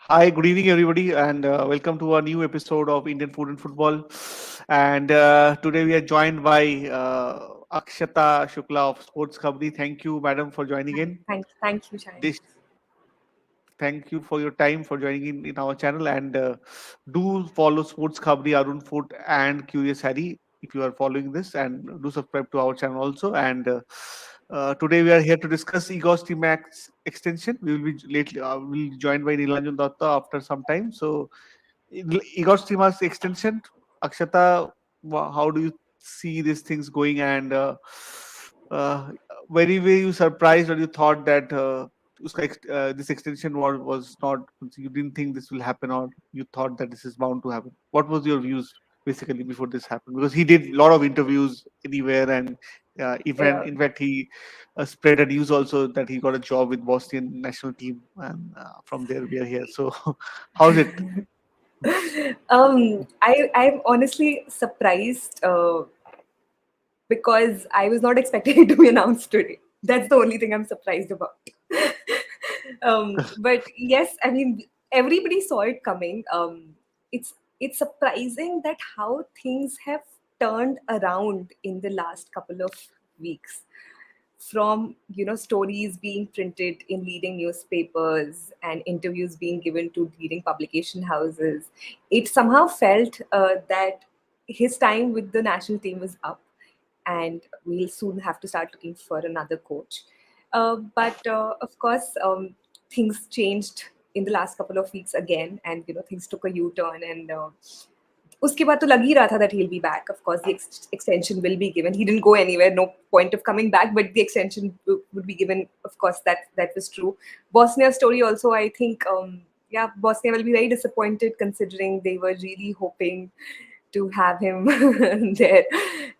Hi, good evening, everybody, and welcome to a new episode of Indian Food and Football. And today we are joined by Akshata Shukla of Sports Company. Thank you, madam, for joining in. Thank you, Shine. This Thank you for your time for joining in our channel, and do follow Sports Khabri, Arun Food, and Curious Harry if you are following this, and do subscribe to our channel also. And today we are here to discuss Igor Stimac's extension. We will be will be joined by Nilanjan Datta after some time. So Igor Stimac's extension, Akshata, how do you see these things going? And uh, very were you surprised, or you thought that this extension was not, you didn't think this will happen, or you thought that this is bound to happen? What was your views basically before this happened? Because he did a lot of interviews anywhere, and even Yeah. in fact he spread a news also that he got a job with Bosnian national team, and from there we are here. So how's it? I'm honestly surprised because I was not expecting it to be announced today. That's the only thing I'm surprised about. But yes, I mean everybody saw it coming. It's surprising that how things have turned around in the last couple of weeks. From stories being printed in leading newspapers and interviews being given to leading publication houses, it somehow felt that his time with the national team was up and we'll soon have to start looking for another coach. But of course, things changed in the last couple of weeks again, and things took a U-turn, and उसके बाद तो लग ही रहा था that he'll be back. Of course, the extension will be given. He didn't go anywhere. No point of coming back, but the extension would be given. Of course, that was true. Bosnia story also, I think, yeah, Bosnia will be very disappointed considering they were really hoping to have him there.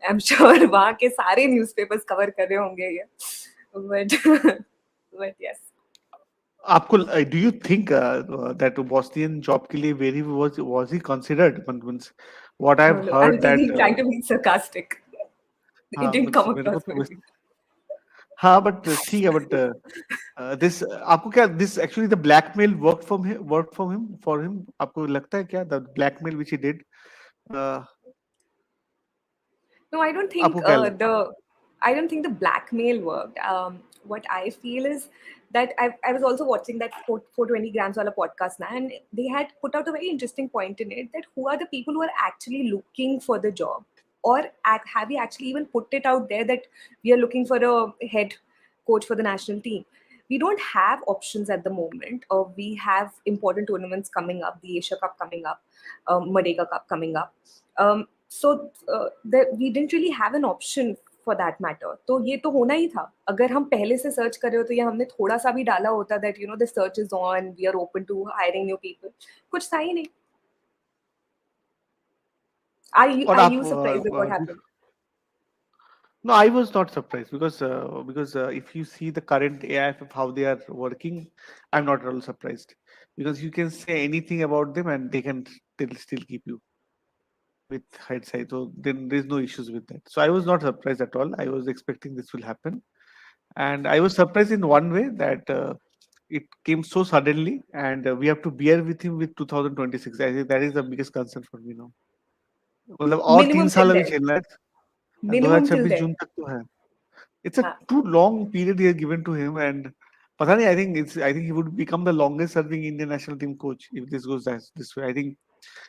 I'm sure वहाँ के सारे newspapers cover कर रहे होंगे ये. But but yes. आपको do you think that Bosnian job के लिए very was he considered? Means what No, I've no, I heard think that he's trying to be sarcastic. It हाँ didn't means come मेरे को across तो well. हाँ but ठीक है but this आपको क्या this actually the blackmail worked for him आपको लगता है क्या the blackmail which he did uh, No, आपको क्या लगता I don't think the blackmail worked. What I feel is that I was also watching that 420 grams wala podcast now, and they had put out a very interesting point in it that who are the people who are actually looking for the job, or have you actually even put it out there that we are looking for a head coach for the national team. We don't have options at the moment. We have important tournaments coming up, the Asia Cup coming up, Madega Cup coming up. We didn't really have an option for that matter. तो ये तो होना ही था. अगर हम पहले से search कर रहे होते या हमने थोड़ा सा भी डाला होता that the search is on, we are open to hiring new people. कुछ था ही नहीं. और Are आप you surprised with what happened? no, I was not surprised because if you see the current AIF of how they are working, I'm not at all surprised because you can say anything about them and they can still keep you with hindsight. So then there's no issues with that. So I was not surprised at all. I was expecting this will happen, and I was surprised in one way that it came so suddenly, and we have to bear with him with 2026. I think that is the biggest concern for me now. मतलब और 3 Minimum साल till अभी then. खेलना है. Minimum till 2026 then. जून तक तो है. It's a हाँ. too long period he has given to him, and पता नहीं, I think he would become the longest serving Indian national team coach if this goes this way. I think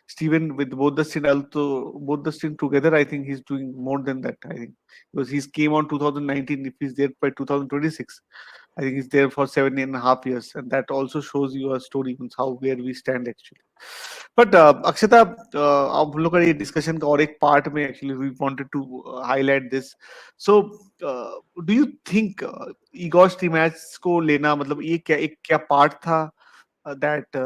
Steven with both the stint together, I think he's doing more than that. I think because he's came on 2019. If he's there by 2026, I think he's there for 7.5 years, and that also shows you a story means how where we stand actually. But अक्षता, अब हम लोग का ये discussion का और एक part में actually we wanted to highlight this. So do you think Igor Stimac को लेना मतलब ये क्या पार्ट था that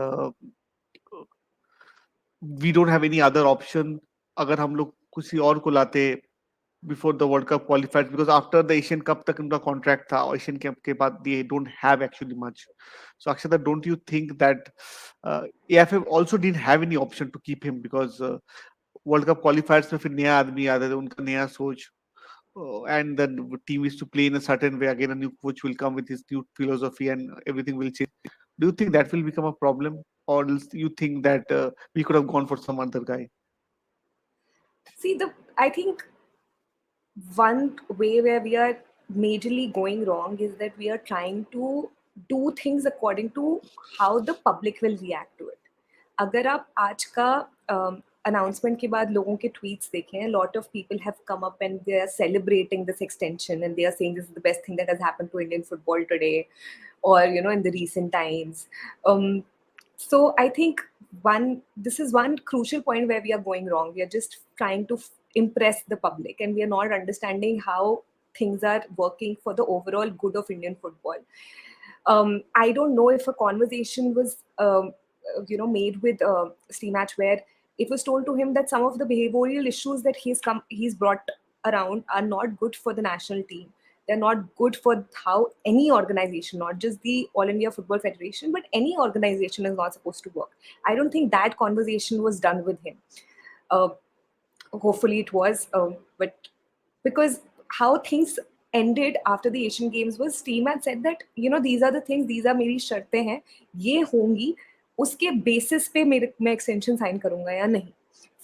we don't have any other option अगर हम लोग किसी और को लाते before the World Cup qualified, because after the Asian Cup तक उनका contract था, Asian Cup के बाद they don't have actually much. So Akshata, don't you think that AFF also didn't have any option to keep him because World Cup qualifiers में फिर नया आदमी आता है, उनका नया सोच, and then the team is to play in a certain way. Again, a new coach will come with his new philosophy and everything will change. Do you think that will become a problem, or else you think that we could have gone for some other guy? See, the I think one way where we are majorly going wrong is that we are trying to do things according to how the public will react to it. अगर आप आज का announcement के बाद लोगों के tweets देखें, a lot of people have come up and they are celebrating this extension and they are saying this is the best thing that has happened to Indian football today, or in the recent times. Um, so I think this is one crucial point where we are going wrong. We are just trying to impress the public, and we are not understanding how things are working for the overall good of Indian football. I don't know if a conversation was, made with Stimac where it was told to him that some of the behavioral issues that he's brought around are not good for the national team. They're not good for how any organization, not just the All India Football Federation, but any organization is not supposed to work. I don't think that conversation was done with him. Uh, Hopefully it was, but because how things ended after the Asian Games was team had said that these are the things, these are मेरी शर्तें हैं, ये होंगी, उसके basis पे मैं extension sign करूंगा या नहीं.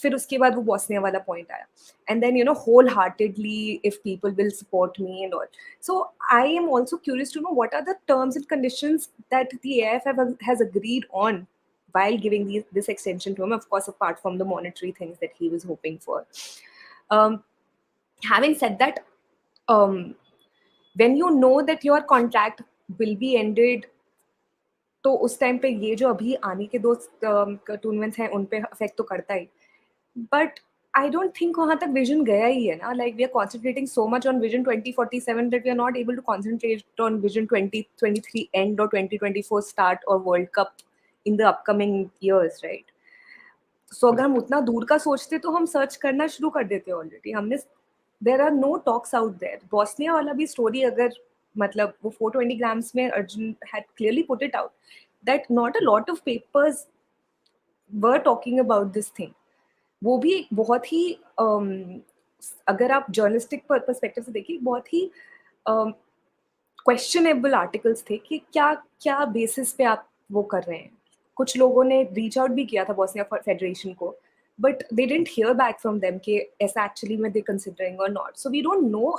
फिर उसके बाद वो बॉस्निया वाला पॉइंट आया, and then whole heartedly if people will support me and all. So I am also curious to know what are the terms and conditions that the AIF has agreed on while giving this extension to him, of course apart from the monetary things that he was hoping for. um, Having said that, um, when you know that your contract will be ended, तो उस time पे ये जो अभी आने के दो tournaments हैं उन पे अफेक्ट तो करता ही, बट आई डोंट थिंक वहां तक विजन गया ही है ना. Like we are concentrating so much on vision 2047 that we are not able to concentrate on vision 2023 and और 2024 स्टार्ट और world cup in the upcoming years, right? So अगर हम उतना दूर का सोचते तो हम सर्च करना शुरू कर देते ऑलरेडी. हमने there are no talks out there. Bosnia वाला भी स्टोरी अगर मतलब वो 420 ग्राम्स में Arjun had clearly put it out that not a lot of papers were talking about this thing. वो भी एक बहुत ही अगर आप जर्नलिस्टिक पर्सपेक्टिव से देखिए बहुत ही क्वेश्चनेबल आर्टिकल्स थे कि क्या क्या बेसिस पे आप वो कर रहे हैं. कुछ लोगों ने रीच आउट भी किया था बॉस्निया फेडरेशन को, but they didn't hear back from them कि ऐसा actually में they considering or not. So we don't know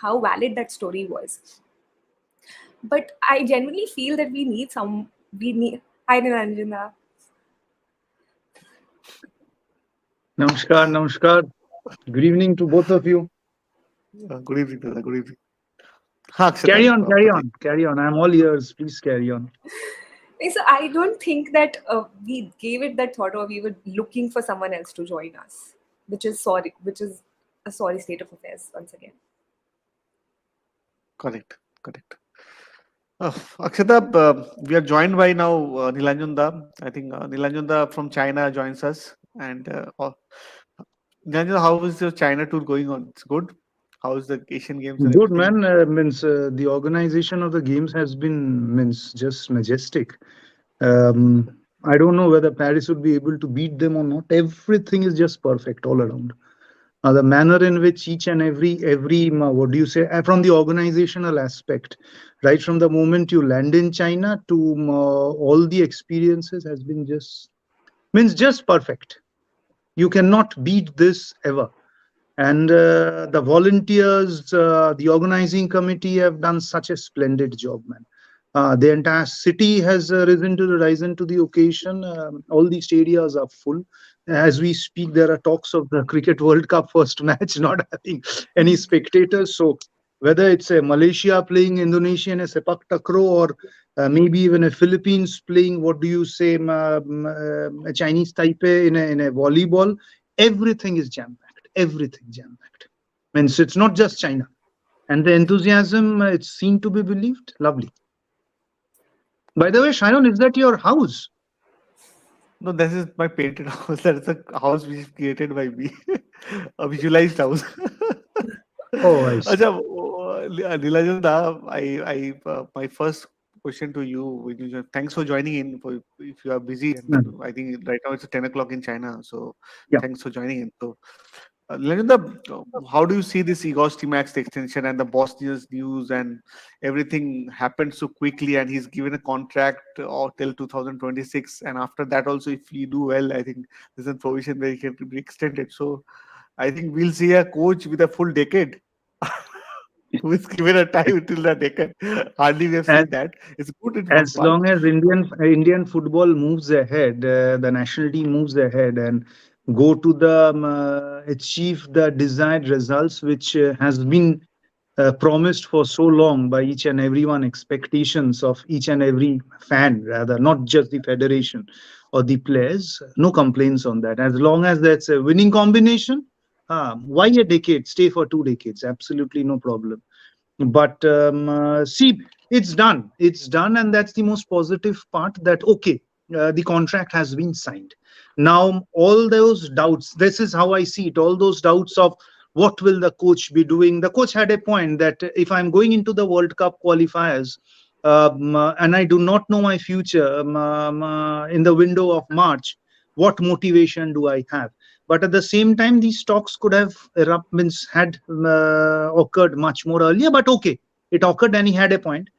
how valid that story was. But I genuinely feel that we need. Hi Niranjana. Namaskar, namaskar. Good evening to both of you. Good evening, Dada. Good evening. हाँ अक्षता, Carry on, carry बताइए. on, carry on. I'm all ears. Please carry on. So I don't think that we gave it that thought or we were looking for someone else to join us, which is a sorry state of affairs once again. Correct, correct. Akshata, we are joined by now Nilanjan Da. I think Nilanjan Da from China joins us. And Nilanjan, how is your China tour going on? It's good. How is the Asian Games and Good everything? man. The organization of the games has been just majestic. I don't know whether Paris would be able to beat them or not. Everything is just perfect all around. The manner in which each and every what do you say from the organizational aspect, right from the moment you land in China to all the experiences has been just perfect. You cannot beat this ever. And the volunteers, the organizing committee have done such a splendid job, man. The entire city has risen to the occasion. All the stadiums are full. As we speak, there are talks of the Cricket World Cup first match not having any spectators. So whether it's a Malaysia playing Indonesia in a sepak takraw or maybe even a Philippines playing, what do you say, a Chinese Taipei in a volleyball, everything is jam-packed. Everything jam-packed. Means it's not just China. And the enthusiasm, it's seen to be believed. Lovely. By the way, Shayon, is that your house? No, this is my painted house. That's a house which is created by me. A visualized house. Oh, I see. Acha, Nilanjan Da, my first question to you, thanks for joining in. If you are busy, and Mm. I think right now it's 10 o'clock in China, so Yeah. thanks for joining in. So Leninda, how do you see this Igor Stimac extension and the Bosnia's news and everything happened so quickly, and he's given a contract till 2026, and after that also, if he do well, I think there's a provision where he can be extended. So I think we'll see a coach with a full decade who is given a time till the decade. Hardly we have As seen that. It's good in as football. long as Indian football moves ahead, the national team moves ahead and go to the achieve the desired results, which has been promised for so long by each and everyone, expectations of each and every fan, rather, not just the federation or the players. No complaints on that. As long as that's a winning combination, why a decade? Stay for 2 decades. Absolutely no problem. But see, it's done, and that's the most positive part, that okay, the contract has been signed. Now all those doubts, this is how I see it, all those doubts of what will the coach be doing. The coach had a point that if I'm going into the World Cup qualifiers, and I do not know my future in the window of March, what motivation do I have? But at the same time, these talks could have means had occurred much more earlier. But okay, it occurred, and he had a point.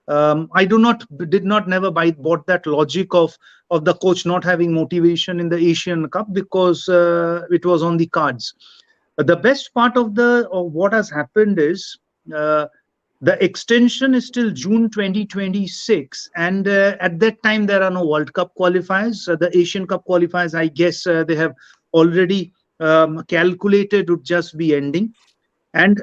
I did not never bought that logic of the coach not having motivation in the Asian Cup, because it was on the cards. The best part of what has happened is, uh, the extension is till June 2026, and at that time there are no World Cup qualifiers. The Asian Cup qualifiers, I guess, they have already calculated would just be ending. And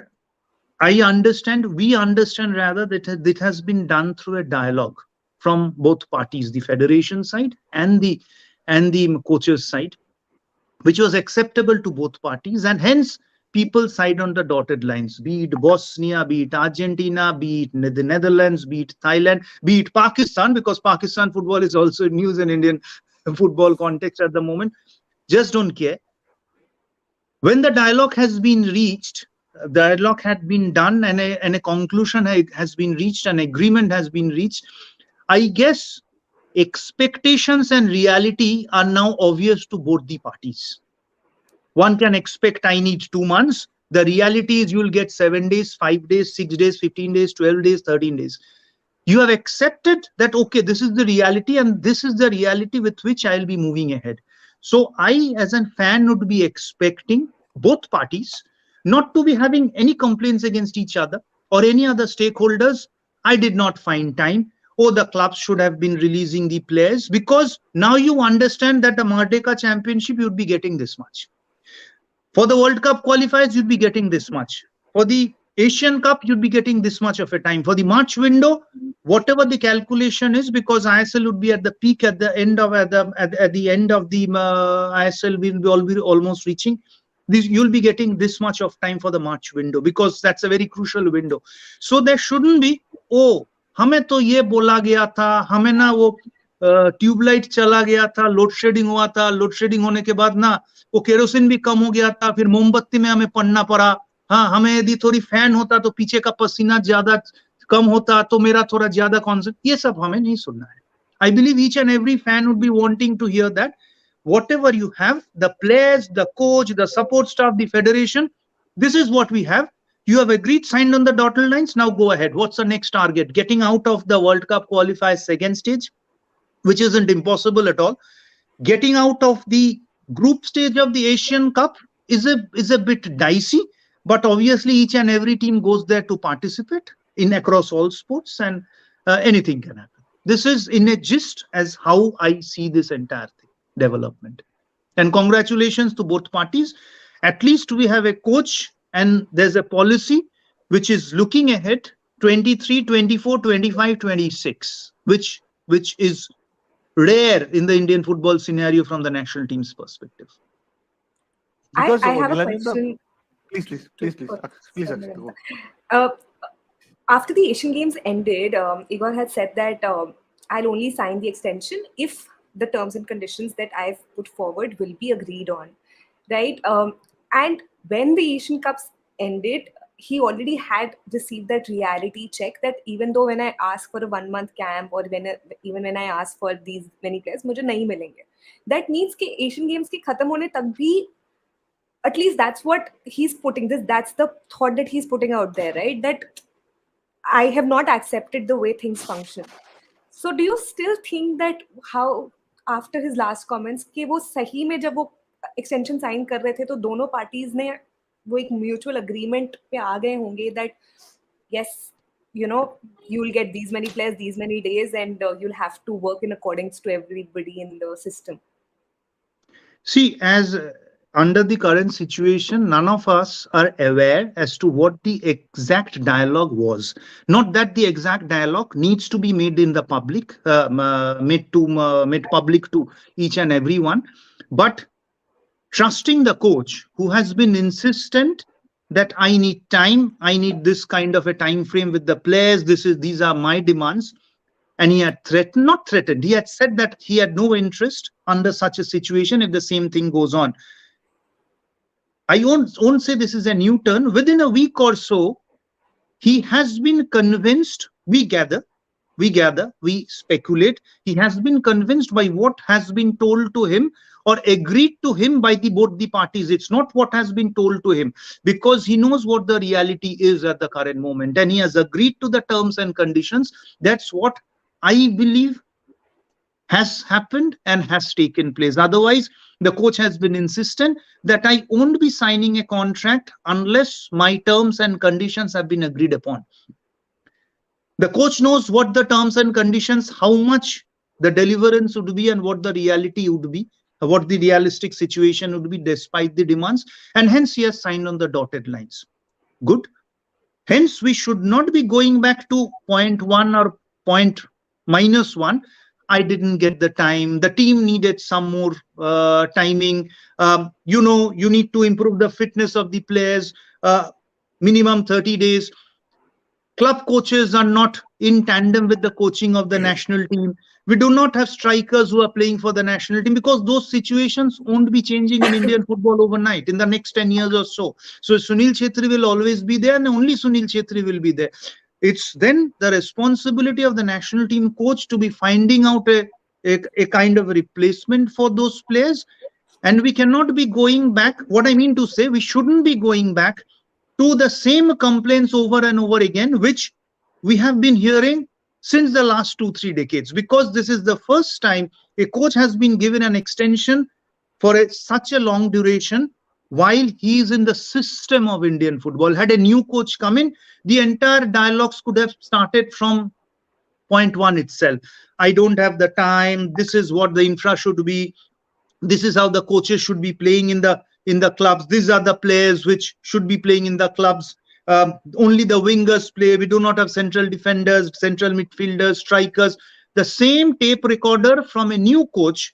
we understand rather, that it has been done through a dialogue from both parties, the federation side and the coaches side, which was acceptable to both parties, and hence people side on the dotted lines, be it Bosnia, be it Argentina, be it the Netherlands, be it Thailand, be it Pakistan, because Pakistan football is also news in Indian football context at the moment. Just don't care. When the dialogue has been reached, dialogue had been done, and a conclusion has been reached, an agreement has been reached. I guess expectations and reality are now obvious to both the parties. One can expect I need 2 months. The reality is you'll get 7 days, 5 days, 6 days, 15 days, 12 days, 13 days. You have accepted that, okay, this is the reality, and this is the reality with which I'll be moving ahead. So I, as a fan, would be expecting both parties not to be having any complaints against each other or any other stakeholders. I did not find time. Oh, the clubs should have been releasing the players, because now you understand that the Merdeka Championship, you'd be getting this much. For the World Cup qualifiers, you'd be getting this much. For the Asian Cup, you'd be getting this much of a time. For the March window, whatever the calculation is, because ISL would be at the peak at the end of at the end of the ISL, will be almost reaching. This, you'll be getting this much of time for the March window, because that's a very crucial window. So there shouldn't be, oh, हमें तो ये बोला गया था, हमें ना वो tubelight चला गया था, लोड शेडिंग हुआ था, लोड शेडिंग होने के बाद ना वो केरोसिन भी कम हो गया था, फिर मोमबत्ती में हमें पढ़ना पड़ा. हाँ, हमें यदि थोड़ी फैन होता तो पीछे का पसीना ज्यादा कम होता तो मेरा थोड़ा ज्यादा कॉन्सेंट. ये सब हमें नहीं सुनना है. I believe each and every fan would be wanting to hear that whatever you have, the players, the coach, the support staff, the federation, this is what we have. You have agreed, signed on the dotted lines. Now go ahead. What's the next target? Getting out of the World Cup qualifiers second stage, which isn't impossible at all. Getting out of the group stage of the Asian Cup is a bit dicey, but obviously each and every team goes there to participate in across all sports, and anything can happen. This is in a gist as how I see this entire thing, development. And congratulations to both parties. At least we have a coach, and there's a policy which is looking ahead 23, 24, 25, 26, which is rare in the Indian football scenario from the national team's perspective. Because I have a Nilananda, question. please, for please, Samantha. go. Uh, After the Asian Games ended, Igor had said that I'll only sign the extension if the terms and conditions that I've put forward will be agreed on, right? And when the Asian Cups ended, he already had received that reality check that even though when I ask for a 1 month camp, or even when I ask for these many players, मुझे नहीं मिलेंगे. That means कि Asian Games के खत्म होने तक भी At least that's what he's putting this. That's the thought that he's putting out there, right? That I have not accepted the way things function. So do you still think that how after his last comments कि वो सही में जब वो extension sign कर रहे थे तो दोनों parties ने वो एक mutual agreement पे आ गए होंगे that yes, you know, you'll get these many players these many days and you'll have to work in accordance to everybody in the system. See, as under the current situation, none of us are aware as to what the exact dialogue was. Not that the exact dialogue needs to be made in the public, made public to each and everyone, but trusting the coach who has been insistent that I need time, I need this kind of a time frame with the players. These are my demands. And he had threatened, not threatened, he had said that he had no interest under such a situation if the same thing goes on. I won't say this is a new turn. Within a week or so, he has been convinced, we speculate, he has been convinced by what has been told to him or agreed to him by both the parties. It's not what has been told to him, because he knows what the reality is at the current moment and he has agreed to the terms and conditions. That's what I believe has happened and has taken place. Otherwise, the coach has been insistent that I won't be signing a contract unless my terms and conditions have been agreed upon. The coach knows what the terms and conditions, how much the deliverance would be, and what the reality would be, what the realistic situation would be despite the demands, and hence he has signed on the dotted lines. Good. Hence, we should not be going back to point one or point minus one. I didn't get the time. The team needed some more timing. You need to improve the fitness of the players. Minimum 30 days. Club coaches are not in tandem with the coaching of the national team. We do not have strikers who are playing for the national team, because those situations won't be changing in Indian football overnight in the next 10 years or so. So Sunil Chhetri will always be there, and only Sunil Chhetri will be there. It's then the responsibility of the national team coach to be finding out a kind of replacement for those players. And we cannot be going back. What I mean to say, we shouldn't be going back to the same complaints over and over again, which we have been hearing since the last 2-3 decades, because this is the first time a coach has been given an extension for such a long duration while he is in the system of Indian football. Had a new coach come in, the entire dialogues could have started from point one itself. I don't have the time. This is what the infra should be. This is how the coaches should be playing in the clubs. These are the players which should be playing in the clubs. Only the wingers play. We do not have central defenders, central midfielders, strikers. The same tape recorder from a new coach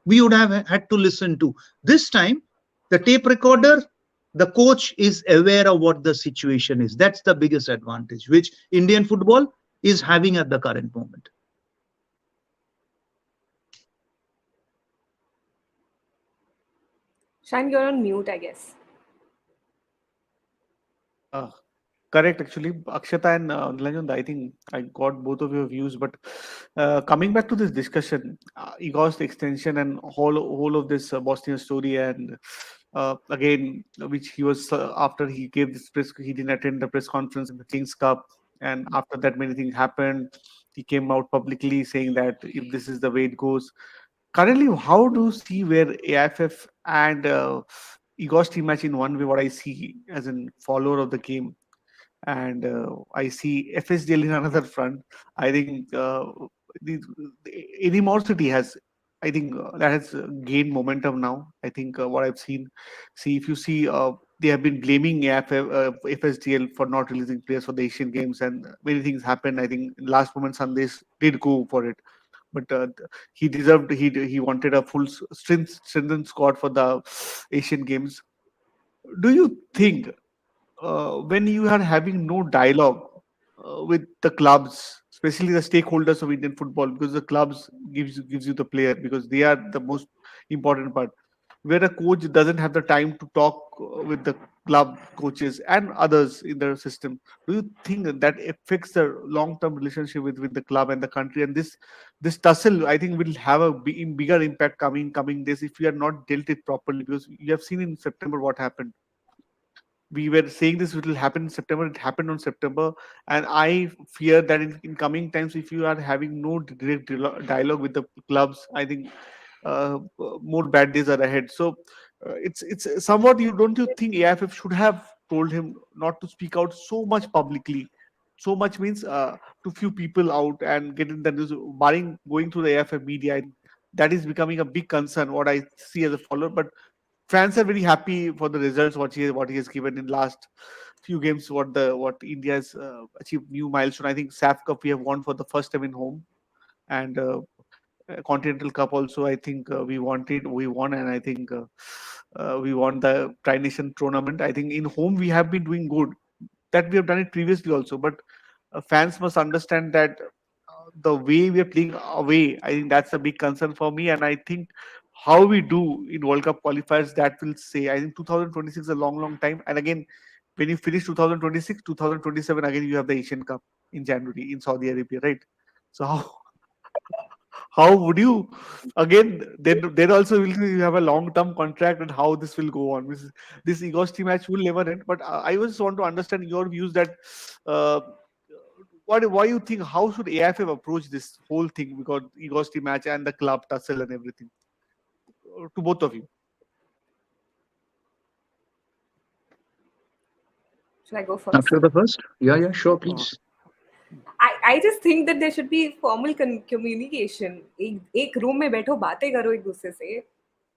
we would have had to listen to. This time, the tape recorder, the coach is aware of what the situation is. That's the biggest advantage which Indian football is having at the current moment. Shan, you're on mute, I guess. Uh, Correct, actually, Akshata and Nilanjan, I think I got both of your views. But coming back to this discussion, Igor's extension and whole of this Bosnian story, and again, which he was after he gave this press, he didn't attend the press conference in the Kings Cup, and after that, many things happened. He came out publicly saying that if this is the way it goes, currently, how do you see where AIF and Igor's team match in one way? What I see as a follower of the game, and I see FSDL in another front. I think the animosity has, I think that has gained momentum now. I think what I've seen, see if you see, they have been blaming FSDL for not releasing players for the Asian Games, and many things happened. I think last moment Sandesh did go for it, but he deserved. He wanted a full strengthened squad for the Asian Games. Do you think when you are having no dialogue with the clubs, especially the stakeholders of Indian football, because the clubs gives you the player, because they are the most important part. Where a coach doesn't have the time to talk with the club coaches and others in the system. Do you think that affects the long-term relationship with the club and the country? And this tussle, I think, will have a bigger impact coming days if we are not dealt it properly. Because you have seen in September what happened. We were saying this will happen in September. It happened on September, and I fear that in coming times, if you are having no direct dialogue with the clubs, I think more bad days are ahead. So it's somewhat, you don't you think AIF should have told him not to speak out so much publicly? So much means to few people out and getting the news, barring going through the AIF media. That is becoming a big concern. What I see as a follower, but fans are very happy for the results what he has given in last few games. What India has achieved new milestone. I think SAF Cup we have won for the first time in home, and Continental Cup also. I think we won, and I think we won the Tri Nation tournament. I think in home we have been doing good. That we have done it previously also, but fans must understand that the way we are playing away, I think that's a big concern for me. And I think how we do in World Cup qualifiers, that will say. I think 2026 is a long time. And again, when you finish 2026, 2027, again you have the Asian Cup in January in Saudi Arabia, right? So how would you again then also will you have a long-term contract, and how this will go on? This Igor match will never end. But I just want to understand your views that uh, what why you think, how should AIF approach this whole thing, because Igor match and the club tussle and everything, to both of you? Should I go first? After the first? Yeah, sure, Uh, please. I just think that there should be formal communication. एक room में बैठो बातें करो एक दूसरे से.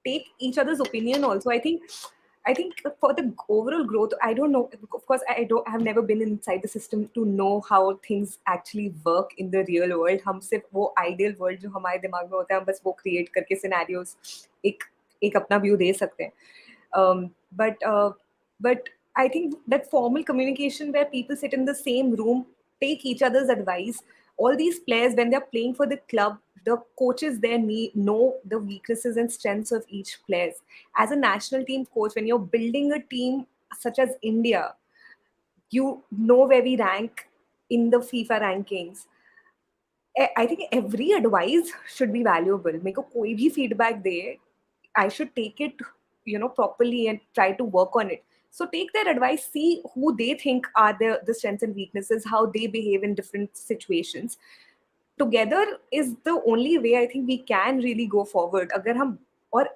Take each other's opinion also. I think for the overall growth, I don't know. Of course, I have never been inside the system to know how things actually work in the real world. हम सिर्फ वो ideal world जो हमारे दिमाग में होता है, हम बस वो create करके scenarios एक एक अपना view दे सकते हैं. But I think that formal communication where people sit in the same room, take each other's advice. All these players, when they're playing for the club, the coaches there know the weaknesses and strengths of each player. As a national team coach, when you're building a team such as India, you know where we rank in the FIFA rankings. I think every advice should be valuable. मेरे को कोई भी feedback they, I should take it, properly and try to work on it. So take their advice, see who they think are the strengths and weaknesses, how they behave in different situations. Together is the only way I think we can really go forward. अगर हम और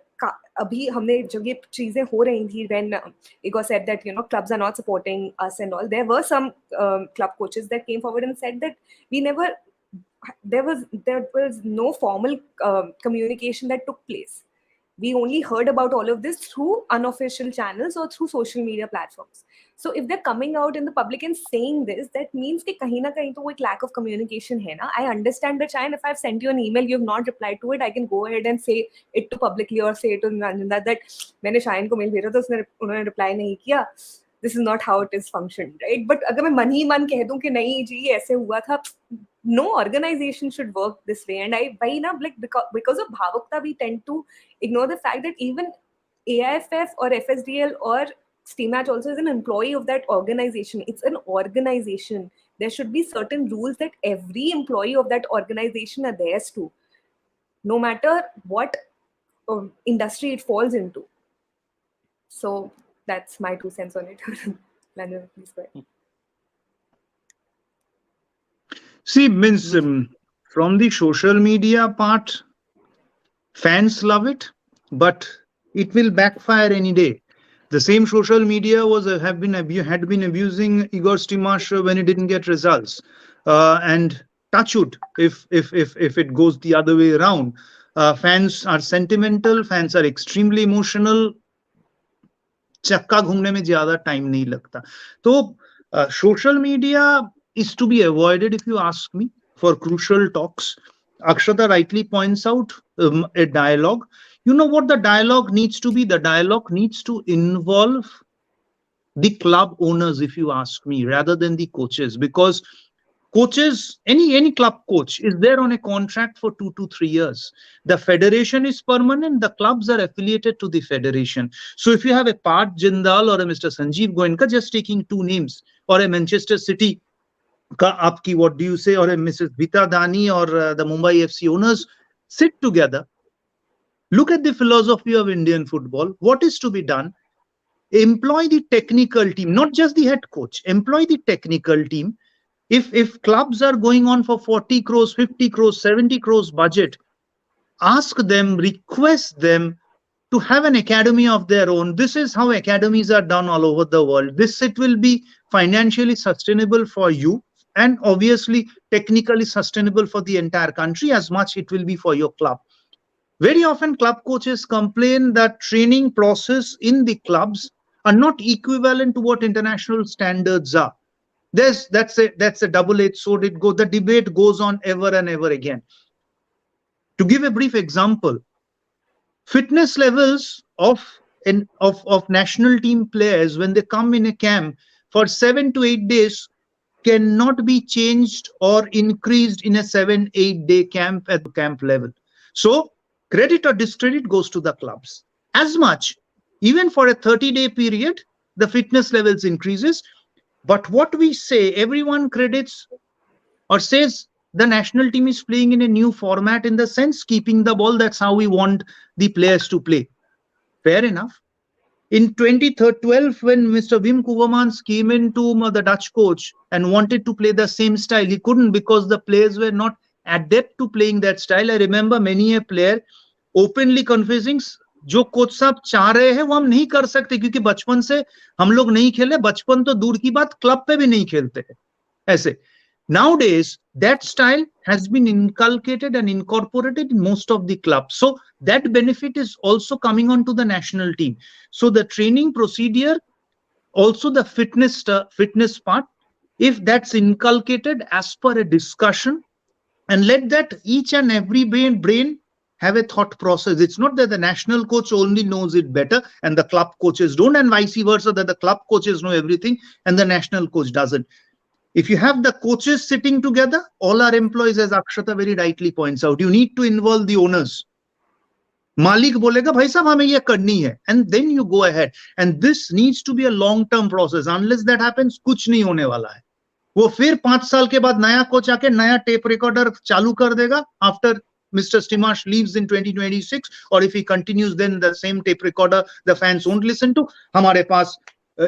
अभी हमने जब ये चीजें हो रही थी, when Igor said that clubs are not supporting us and all, there were some club coaches that came forward and said that we never there was no formal communication that took place. We only heard about all of this through unofficial channels or through social media platforms. So if they're coming out in the public and saying this, that means कि कहीं ना कहीं तो वो एक lack of communication है ना. I understand that, Shayan, if I've sent you an email, you have not replied to it, I can go ahead and say it to publicly or say it to Ranjanda that मैंने Shayan को mail भेजा था, उन्होंने reply नहीं किया. This is not how it is functioned, right? But अगर मैं मन ही मन कह दूं कि नहीं जी ऐसे हुआ था, no organization should work this way. And because of bhavukta, we tend to ignore the fact that even AIFF or FSDL or Stimac also is an employee of that organization. It's an organization. There should be certain rules that every employee of that organization adheres to, no matter what industry it falls into. So that's my 2 cents on it. Landon, please go ahead. See, means from the social media part, fans love it, but it will backfire any day. The same social media had been abusing Igor Stimac when he didn't get results, and touch wood if it goes the other way around. Fans are sentimental. Fans are extremely emotional. चक्का घूमने में ज्यादा time नहीं लगता. तो social media is to be avoided, if you ask me, for crucial talks. Akshata rightly points out a dialogue. You know what the dialogue needs to be? The dialogue needs to involve the club owners, if you ask me, rather than the coaches, because Coaches, any club coach is there on a contract for 2 to 3 years. The federation is permanent. The clubs are affiliated to the federation. So if you have a Parth Jindal or a Mr. Sanjeev Goenka, just taking two names, or a Manchester City ka aapki, what do you say, or a Mrs. Vita Dani, or the Mumbai FC owners, sit together, look at the philosophy of Indian football. What is to be done? Employ the technical team, not just the head coach. Employ the technical team. If clubs are going on for 40 crores, 50 crores, 70 crores budget, ask them, request them to have an academy of their own. This is how academies are done all over the world. This, it will be financially sustainable for you, and obviously technically sustainable for the entire country, as much it will be for your club. Very often club coaches complain that training process in the clubs are not equivalent to what international standards are. That's a double-edged sword. The debate goes on ever and ever again. To give a brief example, fitness levels of national team players when they come in a camp for 7 to 8 days cannot be changed or increased in a 7-8 day camp at the camp level. So credit or discredit goes to the clubs. As much, even for a 30-day period, the fitness levels increases. But what we say, everyone credits or says the national team is playing in a new format, in the sense keeping the ball. That's how we want the players to play. Fair enough. In 2012, when Mr. Wim Koevermans came into the Dutch coach and wanted to play the same style, he couldn't, because the players were not adept to playing that style. I remember many a player openly confessing, जो coach साहब चाह रहे हैं वो हम नहीं कर सकते, क्योंकि बचपन से हम लोग नहीं खेले, बचपन तो दूर की बात, क्लब पे भी नहीं खेलते हैं ऐसे. Nowadays, that style has been inculcated and incorporated in most of the clubs. So that benefit is also coming on to the national team. So the training procedure, also the fitness part, if that's inculcated as per a discussion, and let that each and every brain have a thought process. It's not that the national coach only knows it better and the club coaches don't, and vice versa, that the club coaches know everything and the national coach doesn't. If you have the coaches sitting together, all our employees, as Akshata very rightly points out, you need to involve the owners. Malik bolega, bhai sahab hame ye karni hai, and then you go ahead. And this needs to be a long-term process. Unless that happens, kuch nahi hone wala hai. वो फिर 5 साल के बाद नया coach आके नया tape recorder चालू कर देगा after Mr. Stimac leaves in 2026, or if he continues, then the same tape recorder the fans won't listen to. हमारे पास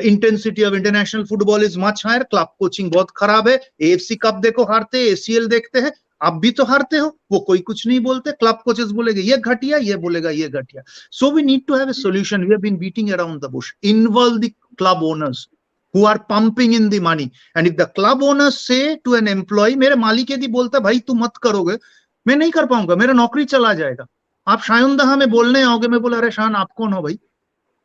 intensity of international football is much higher, club coaching बहुत खराब है, AFC cup देखो हारते हैं, ACL देखते हैं, आप भी तो हारते हो, वो कोई कुछ नहीं बोलते, club coaches बोलेंगे ये घटिया, ये बोलेगा ये घटिया. So we need to have a solution. We have been beating around the bush. Involve the club owners who are pumping in the money. And if the club owners say to an employee, मेरे मालिक यदि बोलता भाई तू मत करोगे, मैं नहीं कर पाऊंगा, मेरा नौकरी चला जाएगा, आप शायद हमें बोलने आओगे, मैं बोला अरे शान आप कौन हो भाई,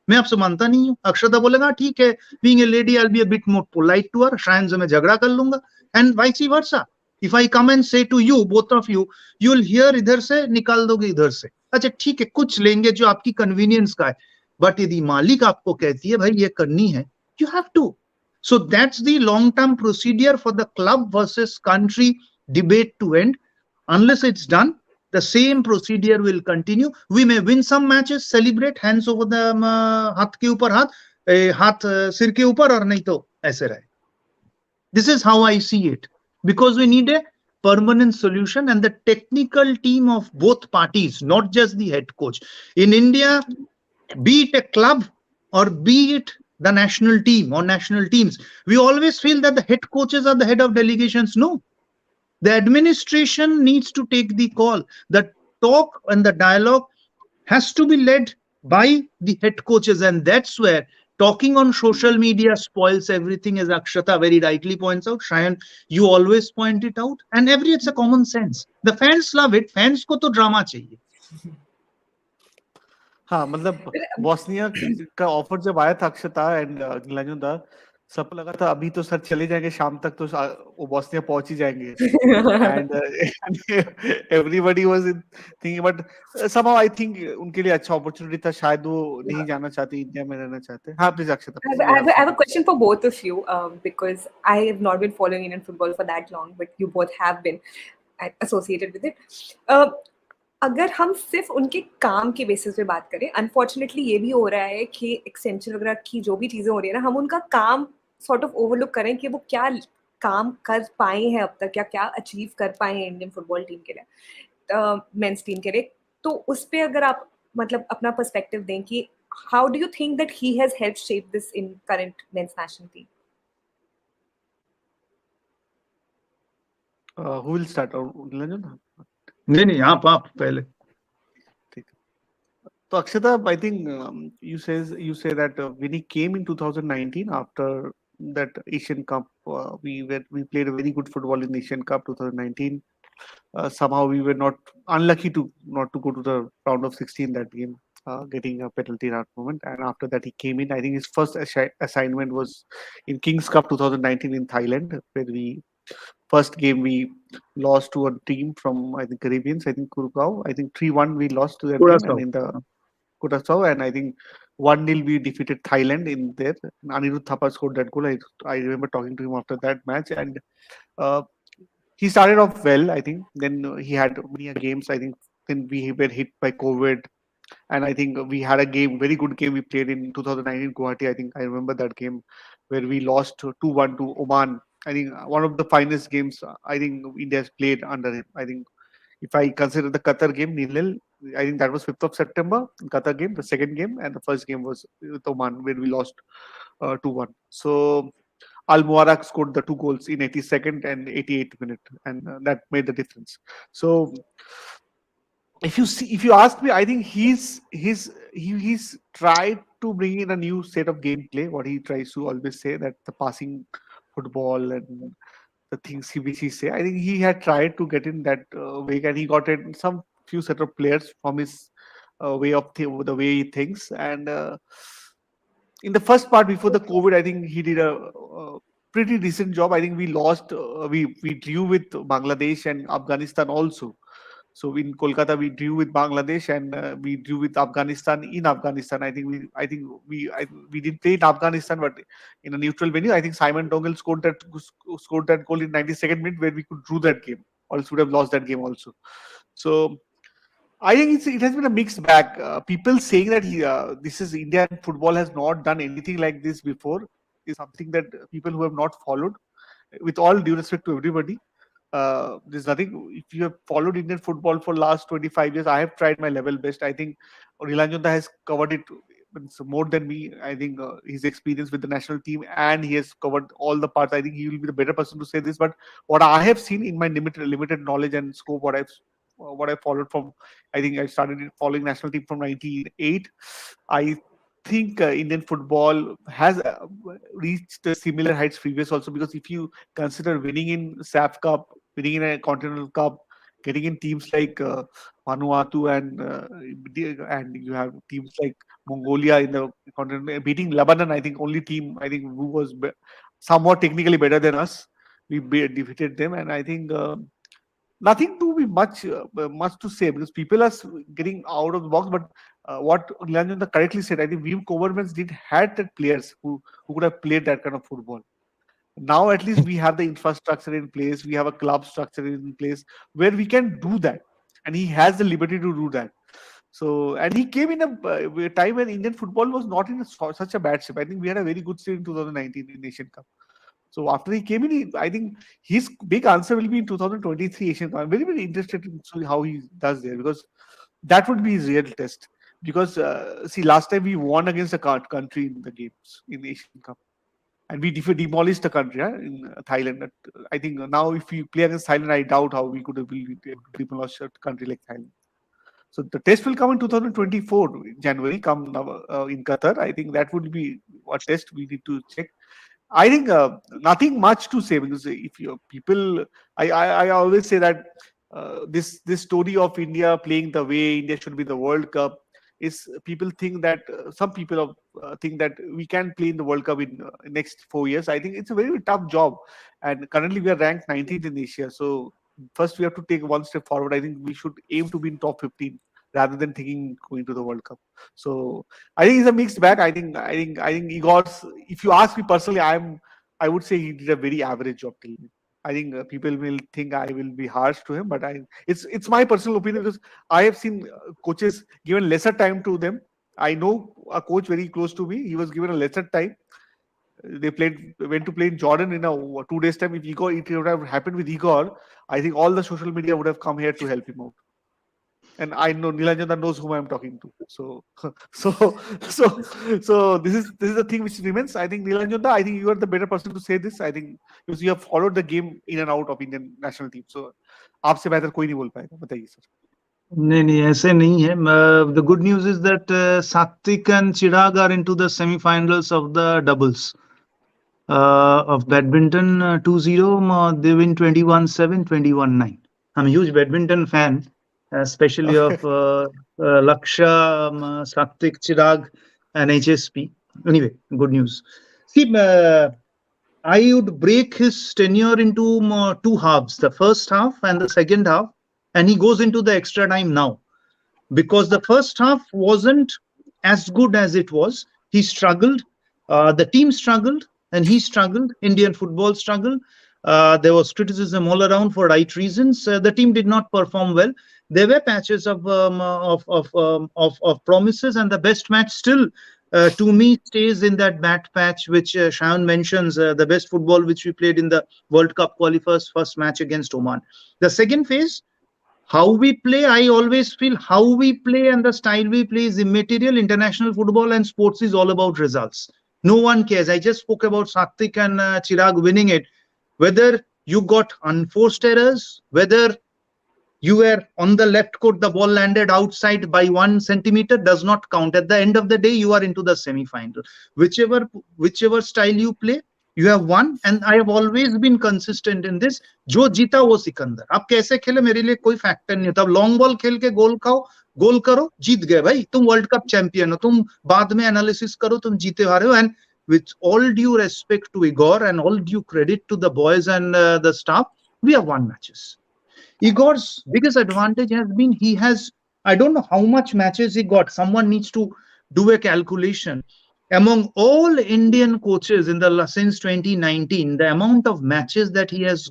मैं आपसे मानता नहीं हूँ. अक्षता बोलेगा ठीक है, being a lady I'll be a bit more polite to her, शायद से मैं झगड़ा कर लूंगा, and vice versa. If I come and say to you, both of you, you'll hear इधर से निकाल दोगे इधर से, अच्छा ठीक है कुछ लेंगे जो आपकी कन्वीनियंस का है, बट यदि मालिक आपको कहती है भाई ये करनी है, you have to. So that's the long-term procedure for the club versus country debate to end. Unless it's done, the same procedure will continue. We may win some matches, celebrate, hands over the हाथ के ऊपर हाथ, हाथ सिर के ऊपर, और नहीं तो ऐसे रहे. This is how I see it, because we need a permanent solution, and the technical team of both parties, not just the head coach. In India, be it a club or be it the national team or national teams, we always feel that the head coaches are the head of delegations. No. The administration needs to take the call. The talk and the dialogue has to be led by the head coaches, and that's where talking on social media spoils everything, as Akshata very rightly points out. Shayan, you always point it out, and it's a common sense. The fans love it. Fans को तो drama चाहिए. हाँ मतलब Bosnia का offer जब आया था अक्षता and Nilanjan दा, सबको लगा था अभी तो सर चले जाएंगे शाम तक तो वो बोस्निया पहुंच ही जाएंगे and everybody was thinking but somehow I think उनके लिए अच्छा opportunity था शायद वो नहीं जाना चाहते इंडिया में रहना चाहते हाँ please Akshata I have, please you I have, have I have a something to say. question for both of you because I have not been following Indian football for that long, but you both have been associated with it. Uh, अगर हम सिर्फ उनके काम के basis पे बात करें, unfortunately ये भी हो रहा है कि एक्सटेंशन वगैरह की जो भी चीज़ें हो रही है ना, हम उनका काम सॉर्ट ऑफ ओवरलुक करें कि वो क्या काम कर पाए हैं अब तक या क्या अचीव कर पाए हैं इंडियन फुटबॉल टीम के लिए, मेंस टीम के लिए। तो उस पे अगर आप मतलब अपना पर्सपेक्टिव दें कि how do you think that he has helped shape this in current men's national team? Who will start or Nilanjan? नहीं नहीं, आप पहले. ठीक तो अक्षता I think you say that when he came in 2019 after that Asian Cup we played a very good football in the Asian Cup 2019 somehow we were not unlucky to not to go to the round of 16 that game getting a penalty in that moment and after that he came in I think his first assignment was in Kings Cup 2019 in Thailand where we first game we lost to a team from I think Caribbeans I think Curacao I think 3-1 we lost to that game and Curaçao. in the Curaçao and I think 1-0 we defeated Thailand in there. Anirudh Thapa scored that goal. I remember talking to him after that match and uh, he started off well, I think. Then he had many games. I think then we were hit by COVID, and I think we had a game, very good game we played in 2019 Guwahati. I think I remember that game where we lost 2-1 to Oman. I think one of the finest games I think India has played under him. I think if I consider the Qatar game, nil-nil, I think that was 5th of September, Qatar game, the second game, and the first game was with Oman where we lost 2-1. So Al Mubarak scored the two goals in 82nd and 88th minute, and that made the difference. So if you ask me, I think he's tried to bring in a new set of gameplay. What he tries to always say that the passing football and the things which he say. I think he had tried to get in that way, and he got in some few set of players from his way of the way he thinks. And in the first part before the COVID, I think he did a pretty decent job. I think we lost, we drew with Bangladesh and Afghanistan also. So in Kolkata, we drew with Bangladesh and we drew with Afghanistan in Afghanistan. We did play in Afghanistan, but in a neutral venue. I think Simon Dongle scored that goal in 92nd minute where we could drew that game. Or else would have lost that game also. So I think it has been a mixed bag. People saying that this is Indian football has not done anything like this before is something that people who have not followed. With all due respect to everybody, there's nothing. If you have followed Indian football for last 25 years, I have tried my level best. I think Nilanjana has covered it more than me. I think his experience with the national team and he has covered all the parts. I think he will be the better person to say this. But what I have seen in my limited knowledge and scope, what I followed from, I think I started following national team from 98. I think Indian football has reached the similar heights previous also because if you consider winning in SAF Cup, winning in a Continental Cup, getting in teams like Vanuatu and you have teams like Mongolia in the continent, beating Lebanon. I think only team I think who was somewhat technically better than us. We defeated them, and I think nothing to be much to say because people are getting out of the box. But what Nilanjana correctly said, I think we governments did had that players who could have played that kind of football. Now at least we have the infrastructure in place, we have a club structure in place where we can do that, and he has the liberty to do that. So and he came in a time when Indian football was not in such a bad shape. I think we had a very good state in 2019 in Asian Cup. So after he came in, I think his big answer will be in 2023 Asian Cup. I'm very, very interested in see how he does there because that would be his real test. Because see, last time we won against a country in the games in the Asian Cup, and we demolished the country in Thailand. I think now if we play against Thailand, I doubt how we could have demolished a country like Thailand. So the test will come in 2024 January, come in Qatar. I think that would be a test we need to check. I think nothing much to say because if you people, I always say that this story of India playing the way India should be the World Cup is people think that some people think that we can play in the World Cup in next 4 years. I think it's a very tough job, and currently we are ranked 19th in Asia. So first we have to take one step forward. I think we should aim to be in top 15 rather than thinking going to the World Cup. So I think it's a mixed bag. I think Igor's. If you ask me personally, I would say he did a very average job till now. I think people will think I will be harsh to him, but it's my personal opinion because I have seen coaches given lesser time to them. I know a coach very close to me. He was given a lesser time. They went to play in Jordan in a 2 days time. If it would have happened with Igor, I think all the social media would have come here to help him out. And I know Nilanjana knows whom I'm talking to. So, so, so this is the thing which remains. I think Nilanjana, I think you are the better person to say this. I think because you have followed the game in and out of Indian national team. So, आपसे बेहतर कोई नहीं बोल पाएगा. बताइए sir. नहीं नहीं ऐसे नहीं है. The good news is that Satvik and Chirag are into the semi-finals of the doubles of badminton 2-0. They win 21-7, 21-9. I'm a huge badminton fan, especially of Laksha, Satvik, Chirag, and HSP. Anyway, good news. See, I would break his tenure into two halves, the first half and the second half, and he goes into the extra time now because the first half wasn't as good as it was. He struggled, the team struggled, and he struggled. Indian football struggled. There was criticism all around for right reasons. The team did not perform well. There were patches of promises, and the best match still, to me, stays in that bad patch which Shayan mentions, the best football which we played in the World Cup qualifiers first match against Oman. The second phase, how we play, I always feel how we play and the style we play is immaterial. International football and sports is all about results. No one cares. I just spoke about Satvik and Chirag winning it. Whether you got unforced errors, whether you were on the left court, the ball landed outside by 1 centimeter, does not count. At the end of the day, you are into the semi-final. Whichever style you play, you have won. And I have always been consistent in this. जो जीता वो सिकंदर. आप कैसे खेले मेरे लिए कोई factor नहीं होता. लॉन्ग बॉल खेल के गोल खाओ, गोल करो, जीत गए भाई. तुम वर्ल्ड कप चैंपियन हो. तुम बाद में एनालिसिस करो, तुम जीते हारे हो. And with all due respect to Igor and all due credit to the boys and the staff, we have won matches. Igor's biggest advantage has been he has, I don't know how much matches he got. Someone needs to do a calculation. Among all Indian coaches since 2019, the amount of matches that he has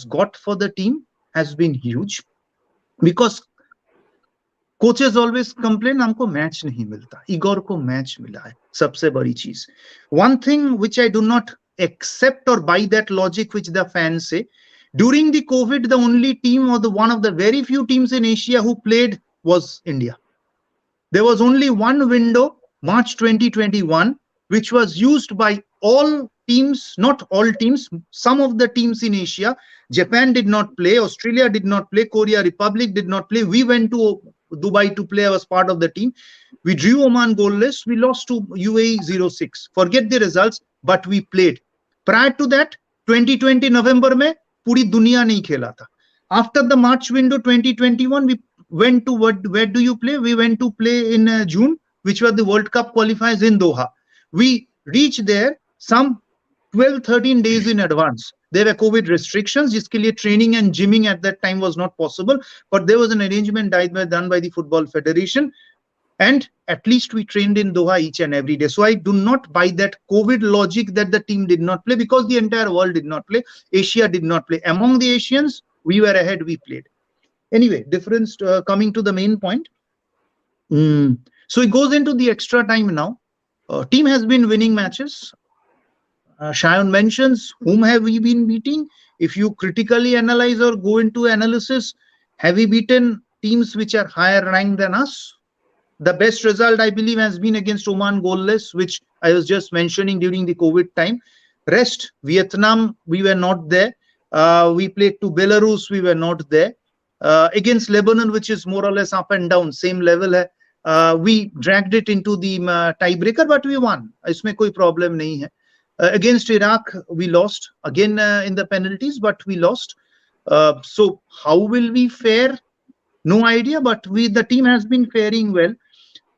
got for the team has been huge. Because coaches always complain, हमको match नहीं मिलता. Igor को match मिला है. सबसे बड़ी चीज. One thing which I do not accept or buy that logic which the fans say, during the COVID, the only team or one of the very few teams in Asia who played was India. There was only one window, March 2021, which was used by all teams, not all teams, some of the teams in Asia. Japan did not play, Australia did not play, Korea Republic did not play. We went to Dubai to play as part of the team. We drew Oman goalless. We lost to UAE 0-6. Forget the results, but we played. Prior to that, 2020 November mein, पूरी दुनिया नहीं खेला था. After the March window 2021, we went to where do you play? We went to play in June, which were the World Cup qualifiers in Doha. We reached there some 12-13 days in advance. There were COVID restrictions, जिसके लिए training and gymming at that time was not possible, but there was an arrangement done by the Football Federation. And at least we trained in Doha each and every day. So I do not buy that COVID logic that the team did not play because the entire world did not play. Asia did not play. Among the Asians, we were ahead, we played. Anyway, difference coming to the main point. So it goes into the extra time now. Team has been winning matches. Shayan mentions, whom have we been beating? If you critically analyze or go into analysis, have we beaten teams which are higher ranked than us? The best result, I believe, has been against Oman goalless, which I was just mentioning during the COVID time. Rest, Vietnam, we were not there. We played to Belarus, we were not there. Against Lebanon, which is more or less up and down, same level. We dragged it into the tiebreaker, but we won. Isme koi problem nahi hai. Against Iraq, we lost. Again in the penalties, but we lost. So how will we fare? No idea, but the team has been faring well.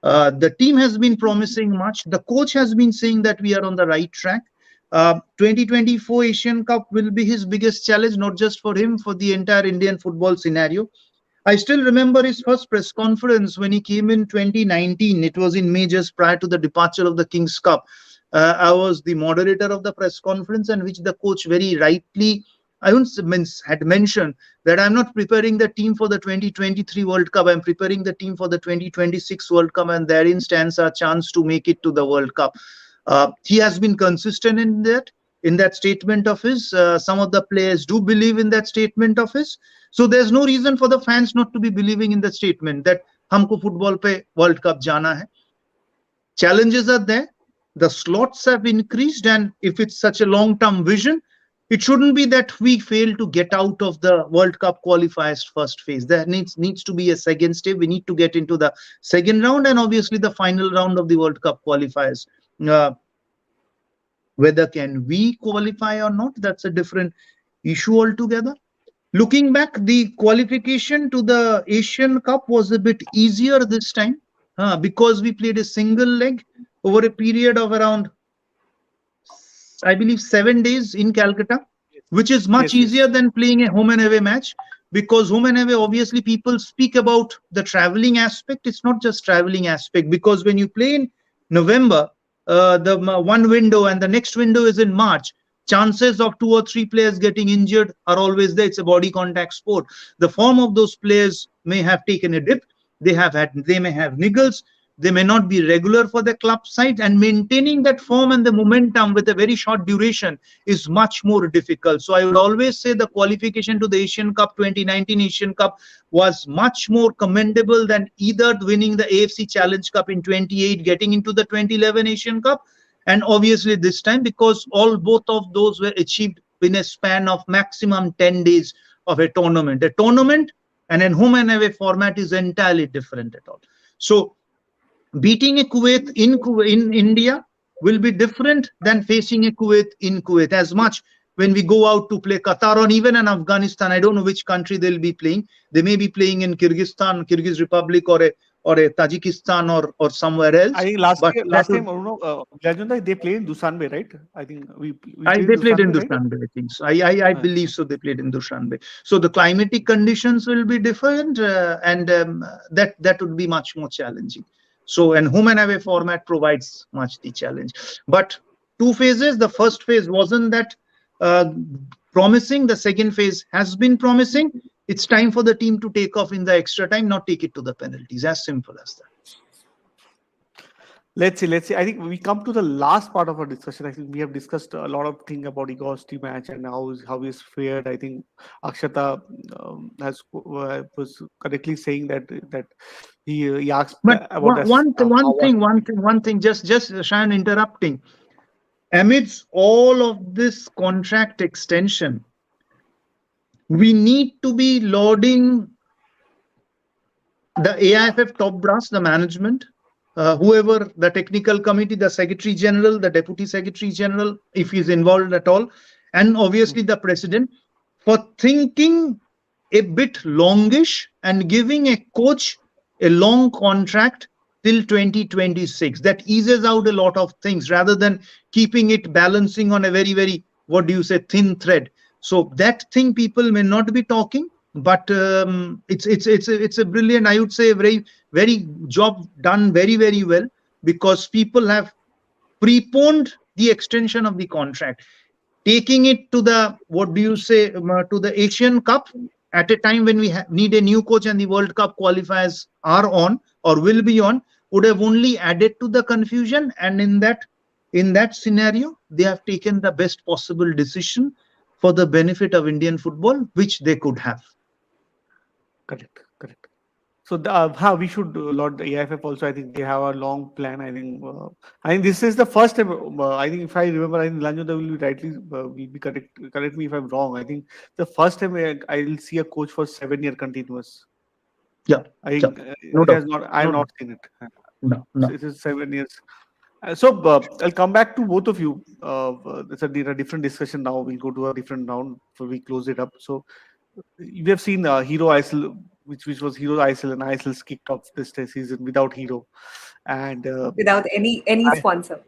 The team has been promising much. The coach has been saying that we are on the right track. 2024 Asian Cup will be his biggest challenge, not just for him, for the entire Indian football scenario. I still remember his first press conference when he came in 2019. It was in May, just prior to the departure of the King's Cup. I was the moderator of the press conference, and which the coach very rightly, I wouldn't say had mentioned that I'm not preparing the team for the 2023 World Cup. I'm preparing the team for the 2026 World Cup, and therein stands our chance to make it to the World Cup. He has been consistent in that statement of his. Some of the players do believe in that statement of his. So there's no reason for the fans not to be believing in the statement that हमको football पे World Cup जाना है. Challenges are there. The slots have increased, and if it's such a long-term vision, it shouldn't be that we fail to get out of the World Cup qualifiers first phase. There needs to be a second step. We need to get into the second round and obviously the final round of the World Cup qualifiers. Whether can we qualify or not, that's a different issue altogether. Looking back, the qualification to the Asian Cup was a bit easier this time because we played a single leg over a period of around, I believe, 7 days in Calcutta, which is much easier than playing a home and away match, because home and away, obviously, people speak about the traveling aspect. It's not just traveling aspect, because when you play in November, the one window and the next window is in March, chances of 2 or 3 players getting injured are always there. It's a body contact sport. The form of those players may have taken a dip. They may have niggles. They may not be regular for the club side, and maintaining that form and the momentum with a very short duration is much more difficult. So I would always say the qualification to the Asian Cup, 2019 Asian Cup, was much more commendable than either winning the AFC Challenge Cup in 28, getting into the 2011 Asian Cup, and obviously this time, because both of those were achieved in a span of maximum 10 days of a tournament. A tournament and a home and away format is entirely different at all. So beating a Kuwait in India will be different than facing a Kuwait in Kuwait. As much when we go out to play Qatar or even in Afghanistan, I don't know which country they'll be playing. They may be playing in Kyrgyz Republic or a Tajikistan or somewhere else. I think last time, Rajendra, they played in Dushanbe, right? I think they played in Dushanbe, right? I think so. I believe so. They played in Dushanbe. So the climatic conditions will be different, and that would be much more challenging. So, and home and away format provides much the challenge. But 2 phases. The first phase wasn't that promising. The second phase has been promising. It's time for the team to take off in the extra time, not take it to the penalties. As simple as that. Let's see. I think we come to the last part of our discussion. I think we have discussed a lot of things about Igor's Stimac and how he's fared. I think Akshata was correctly saying that he asked but about one thing. Just Shayan interrupting. Amidst all of this contract extension, we need to be lauding the AIFF top brass, the management, whoever, the technical committee, the Secretary General, the Deputy Secretary General, if he's involved at all, and obviously the President, for thinking a bit longish and giving a coach a long contract till 2026. That eases out a lot of things rather than keeping it balancing on a very, very, thin thread. So that thing people may not be talking, but it's a brilliant, I would say, a very, very job done very, very well, because people have preponed the extension of the contract, taking it to the to the Asian Cup at a time when we need a new coach and the World Cup qualifiers are on or will be on, would have only added to the confusion. And in that scenario, they have taken the best possible decision for the benefit of Indian football, which they could have. Correct. So how we should laud the AIFF also. I think they have a long plan. I think this is the first time. I think if I remember, I think Lanjunda will be correct me if I'm wrong. I think the first time I'll see a coach for 7 year continuous. Yeah, I have not seen it. No. So it is 7 years. So I'll come back to both of you. It's a different discussion now. We'll go to a different round before we close it up. So we have seen Hero Aisle which was Hero ISL, and ISL's kicked off this season without Hero, and without any I, sponsor.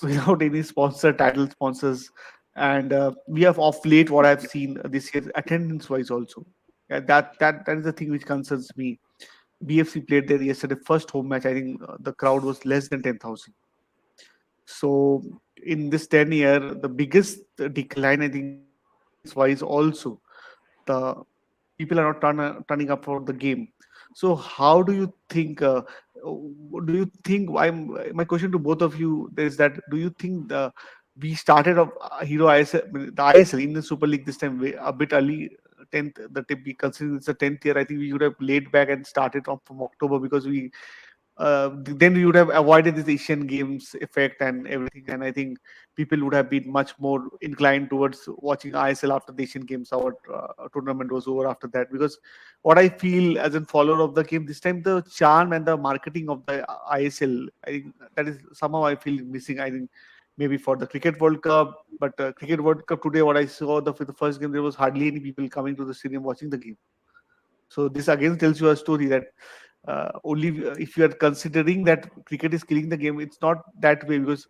without any sponsor, title sponsors, and we have off late what I've seen this year attendance wise also. Yeah, that is the thing which concerns me. BFC played there yesterday, first home match. I think the crowd was less than 10,000. So in this 10 year, the biggest decline, I think, attendance wise also, the people are not turning up for the game. So how do you think? Do you think? My question to both of you is that do you think we started off Hero ISL, the ISL Indian Super League this time a bit early? 10th, the tip, considering it's the 10th year, I think we should have laid back and started off from October, because then we would have avoided this Asian Games effect and everything. And I think people would have been much more inclined towards watching ISL after the Asian Games, our tournament was over after that. Because what I feel as a follower of the game this time, the charm and the marketing of the ISL, I think that is somehow I feel missing. I think maybe for the Cricket World Cup, but Cricket World Cup today, what I saw for the first game, there was hardly any people coming to the stadium watching the game. So this again tells you a story that only if you are considering that cricket is killing the game, it's not that way. Because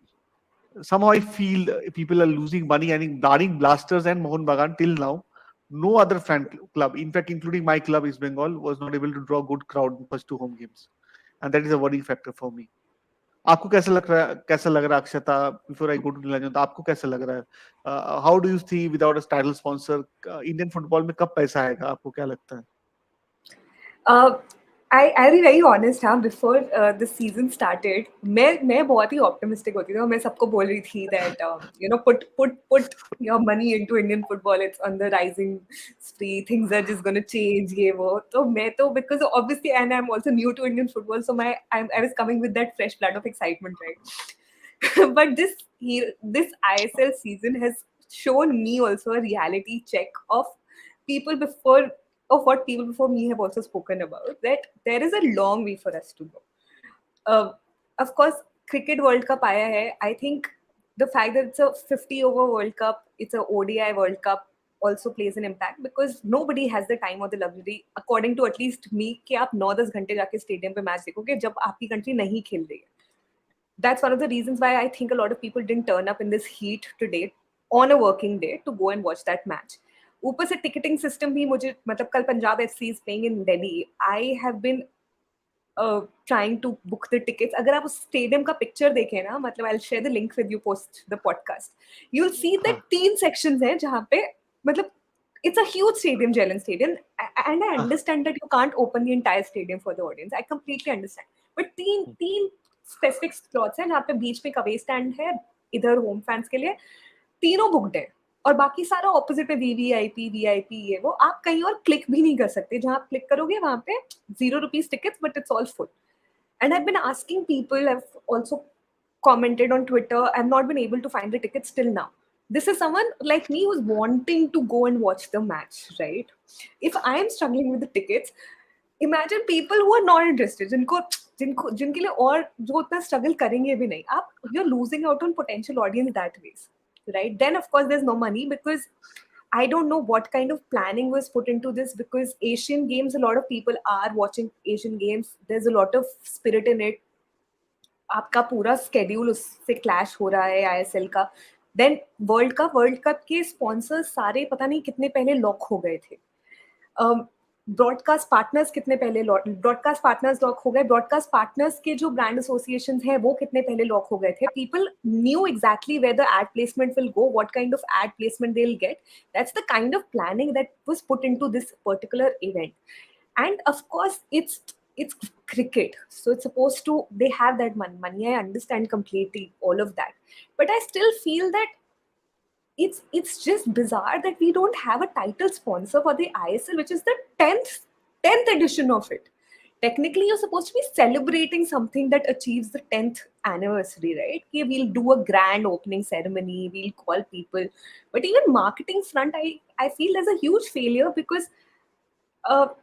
somehow I feel people are losing money. I think barring Blasters and Mohun Bagan till now, no other fan club, in fact, including my club East Bengal, was not able to draw good crowd in first two home games, and that is a worrying factor for me. आपको कैसा लग रहा है अक्षता? Before I go to Nilanjan, तो आपको कैसा लग रहा है? How do you see without a title sponsor Indian football में कब पैसा आएगा? आपको क्या लगता है? Uh, I'll be very honest, हाँ, before the season started, मैं बहुत ही optimistic होती थी और मैं सबको बोल रही थी that put your money into Indian football, it's on the rising spree, things are just gonna change, ये वो. तो मैं तो, because obviously, and I'm also new to Indian football, so I was coming with that fresh blood of excitement, right? But this ISL season has shown me also a reality check of people before of what people before me have also spoken about, that there is a long way for us to go. Of course, Cricket World Cup aaya hai. I think the fact that it's a 50 over World Cup, it's a ODI World Cup, also plays an impact, because nobody has the time or the luxury, according to at least me, कि आप 9-10 घंटे जाके stadium पे match देखोगे जब आपकी country नहीं खेल रही है. That's one of the reasons why I think a lot of people didn't turn up in this heat today on a working day to go and watch that match. ऊपर से ticketing system भी मुझे, मतलब कल Punjab FC is playing in Delhi, I have been trying to book the tickets. अगर आप उस stadium का पिक्चर देखें ना, मतलब I will share the link with you post the podcast, you will see that 3 sections हैं जहां पे, मतलब it's a huge stadium, Jelen Stadium, and I understand that you can't open the entire stadium for the audience. I completely understand. But तीन specific slots हैं जहाँ पे बीच में कवे स्टैंड है, इधर होम फैंस के लिए, तीनों बुकड है, और बाकी सारा ऑपोजिट में वीवीआईपी ये वो, आप कहीं और क्लिक भी नहीं कर सकते. जहां आप क्लिक करोगे वहां पे ₹0 tickets, but it's all full. And I've been asking people, I've also commented on Twitter, I've not been able to find the tickets till now. This is someone like me who's wanting to go and watch the match, right? If I am struggling with the tickets, imagine people who are not interested, जिनके लिए और जो उतना struggle करेंगे भी नहीं. आप, you're losing out on potential audience that ways, right? Then of course there's no money, because I don't know what kind of planning was put into this, because Asian Games, a lot of people are watching Asian Games, there's a lot of spirit in it. आपका पूरा schedule उससे clash हो रहा है ISL का. Then world cup के sponsors सारे पता नहीं कितने पहले लॉक हो गए थे. ब्रॉडकास्ट पार्टनर्स कितने पहले ब्रॉडकास्ट पार्टनर्स लॉक हो गए. ब्रॉडकास्ट पार्टनर्स के जो ब्रांड एसोसिएशंस हैं वो कितने पहले लॉक हो गए थे. People knew exactly where the ad placement will go, what kind of ad placement they will get. That's the kind of planning that was put into this particular event. And of course it's cricket, so it's supposed to, they have that money. I understand completely all of that, but I still feel that it's just bizarre that we don't have a title sponsor for the ISL, which is the 10th edition of it. Technically you're supposed to be celebrating something that achieves the 10th anniversary, right? Okay, we'll do a grand opening ceremony, we'll call people, but even marketing front, I feel there's a huge failure, because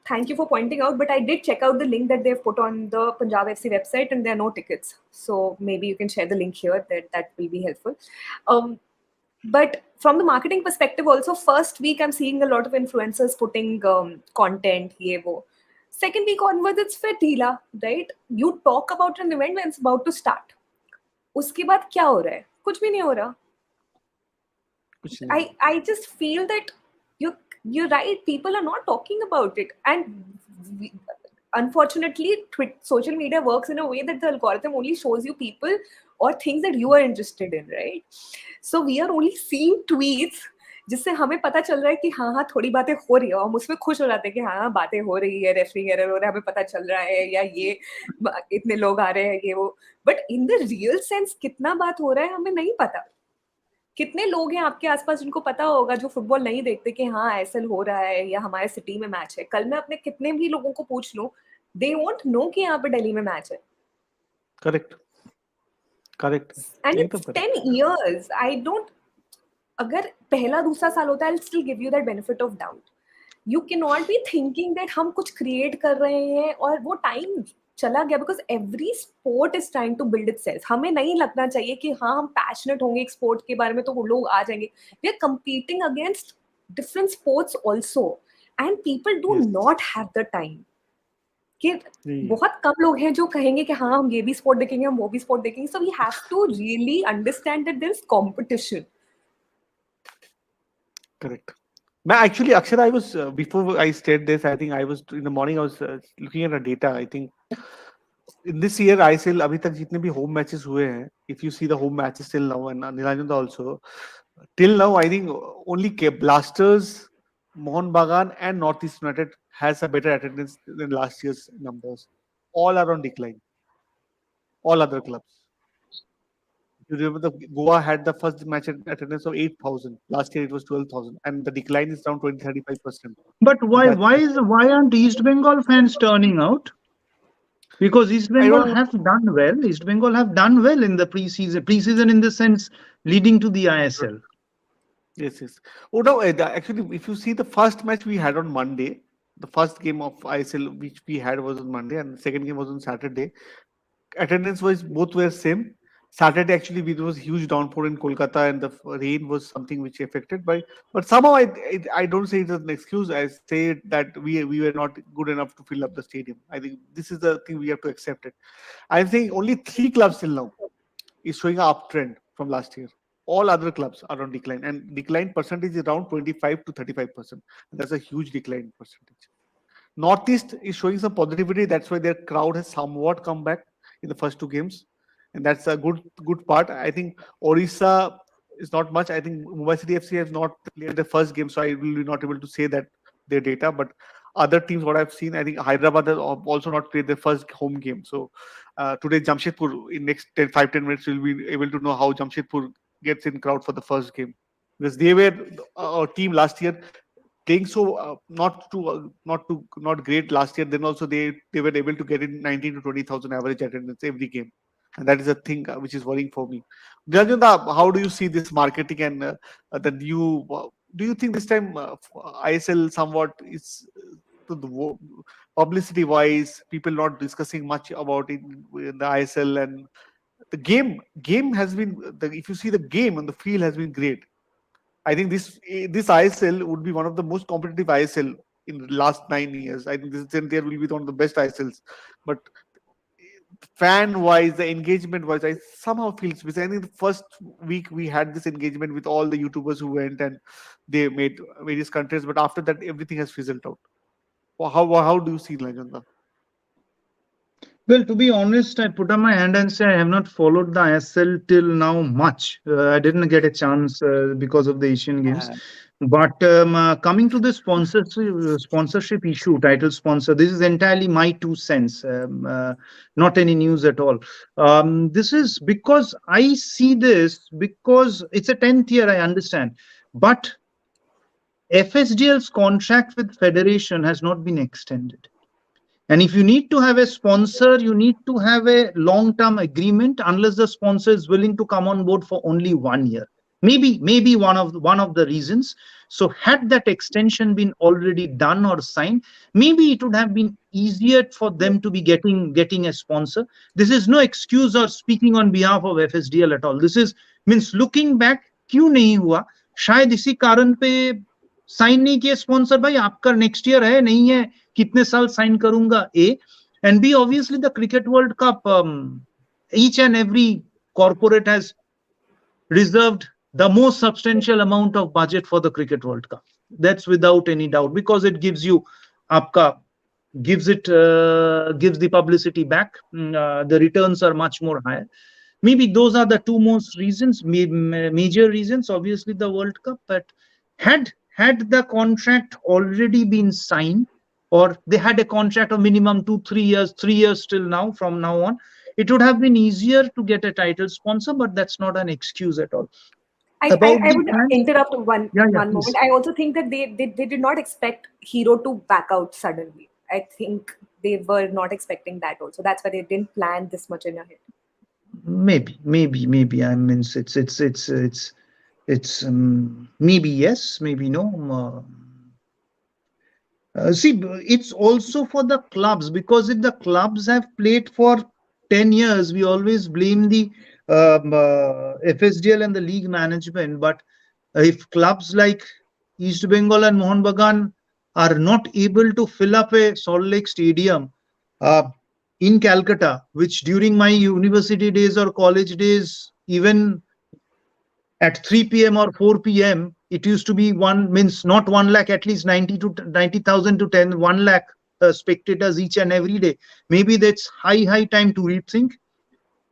thank you for pointing out, but I did check out the link that they've put on the Punjab FC website, and there are no tickets. So maybe you can share the link here, that will be helpful. But from the marketing perspective also, first week I'm seeing a lot of influencers putting content, ye wo. Second week onwards, it's फिर ढीला, right? You talk about an event when it's about to start. उसके बाद क्या हो रहा है? कुछ भी नहीं हो रहा. कुछ नहीं. I just feel that you you're right. People are not talking about it, and we, unfortunately, social media works in a way that the algorithm only shows you people or things that you are interested in, right? So we are only seeing tweets जिससे हमें पता चल रहा है कि हाँ हाँ थोड़ी बातें हो रही है और हम उसमें खुश हो जाते हैं कि हाँ हाँ बातें हो रही है, रेफरिंग एरर हो रहा है, हमें पता चल रहा है, या ये इतने लोग आ रहे हैं, ये वो. But in the real sense कितना बात हो रहा है हमें नहीं पता. कितने लोग हैं आपके आसपास जिनको पता होगा जो फुटबॉल नहीं देखते कि हाँ आईएसएल हो रहा है या हमारे सिटी में मैच है. कल मैं अपने कितने भी लोगों को पूछ लूं, दे वोंट नो कि यहाँ पे दिल्ली में मैच है. करेक्ट करेक्ट एंड एकदम it's correct. 10 years. I don't, अगर पहला दूसरा साल होता है I still give you that benefit of doubt. You can not be thinking that हम कुछ क्रिएट कर रहे हैं और वो टाइम चला गया. Because every sport is trying to build itself. हमें नहीं लगना चाहिए कि हाँ हम पैशनेट होंगे एक स्पोर्ट के बारे में तो वो लोग आ जाएंगे. We are competing against different sports also, and people do yes not have the time. कि जी. बहुत कम लोग हैं जो कहेंगे कि हाँ हम ये भी स्पोर्ट देखेंगे, हम वो भी स्पोर्ट देखेंगे. So we have to really understand that there is competition. Correct. Man, actually, Akshay, I was before I said this. I think I was in the morning. I was looking at the data. I think in this year, ISL अभी तक जितने भी home matches हुए हैं, if you see the home matches till now, and Nilanjana also, till now, I think only Blasters, Mohun Bagan, and Northeast United has a better attendance than last year's numbers. All are on decline. All other clubs. You remember the Goa had the first match attendance of 8,000. Last year it was 12,000, and the decline is around 20-35%. But why That's why is why aren't East Bengal fans turning out? Because East I Bengal don't know. have done well. East Bengal have done well in the preseason in the sense leading to the ISL. Yes, yes. Oh no, actually, if you see the first match we had on Monday, the first game of ISL which we had was on Monday, and the second game was on Saturday. Attendance was both were same. Saturday actually there was huge downpour in Kolkata and the rain was something which affected. But somehow I don't say it as an excuse. I say that we were not good enough to fill up the stadium. I think this is the thing we have to accept it. I think only 3 clubs till now is showing an uptrend from last year. All other clubs are on decline, and decline percentage is around 25 to 35%. That's a huge decline percentage. Northeast is showing some positivity. That's why their crowd has somewhat come back in the first 2 games, and that's a good part. I think Orissa is not much. I think Mumbai City FC has not played the first game, so I will be not able to say that their data. But other teams, what I've seen, I think Hyderabad has also not played their first home game. So today, Jamshedpur in next 5-10 minutes, we'll be able to know how Jamshedpur gets in crowd for the first game, because they were our team last year playing so not great last year. Then also they were able to get in 19 to 20,000 average attendance every game, and that is a thing which is worrying for me. Rajendra, how do you see this marketing and the new? Do you think this time ISL somewhat is to the publicity wise, people not discussing much about it in the ISL, and the game has been if you see the game and the feel has been great. I think this ISL would be one of the most competitive ISL in the last 9 years. I think this year will be one of the best ISLs. But fan wise, the engagement wise, I somehow feel it's because I think the first week we had this engagement with all the YouTubers who went and they made various countries. But after that, everything has fizzled out. How do you see Legenda? Well, to be honest, I put up my hand and say I have not followed the ISL till now much. I didn't get a chance because of the Asian Games. But coming to the sponsorship issue, title sponsor, this is entirely my 2 cents, not any news at all. This is because I see this because it's a 10th year, I understand. But FSDL's contract with Federation has not been extended. And if you need to have a sponsor, you need to have a long-term agreement unless the sponsor is willing to come on board for only 1 year. Maybe one of the reasons. So had that extension been already done or signed, maybe it would have been easier for them to be getting a sponsor. This is no excuse or speaking on behalf of FSDL at all. This is means looking back, क्यों नहीं हुआ? शायद इसी कारण पे sign नहीं किए sponsor, भाई आपका नेक्स्ट ईयर है नहीं है, कितने साल साइन करूंगा, ए. And B, obviously the Cricket World Cup, each and every corporate has reserved the most substantial amount of budget for the Cricket World Cup. That's without any doubt, because it gives you, आपका gives the publicity back. The returns are much more higher. Maybe those are the two most reasons, major reasons. Obviously, the World Cup. But had the contract already been signed, or they had a contract of minimum 2 3 years, 3 years till now, from now on, it would have been easier to get a title sponsor. But that's not an excuse at all. About I the would plans, interrupt one yeah, yeah, one moment. please. I also think that they did not expect Hero to back out suddenly. I think they were not expecting that also. That's why they didn't plan this much in ahead. Maybe. I mean, it's maybe yes, maybe no. See, it's also for the clubs, because if the clubs have played for 10 years, we always blame the FSDL and the league management. But if clubs like East Bengal and Mohun Bagan are not able to fill up a Salt Lake Stadium uh, in Calcutta, which during my university days or college days, even at 3 p.m. or 4 p.m., it used to be one, means not 1 lakh, at least 90,000 to 1 lakh spectators each and every day. Maybe that's high time to rethink.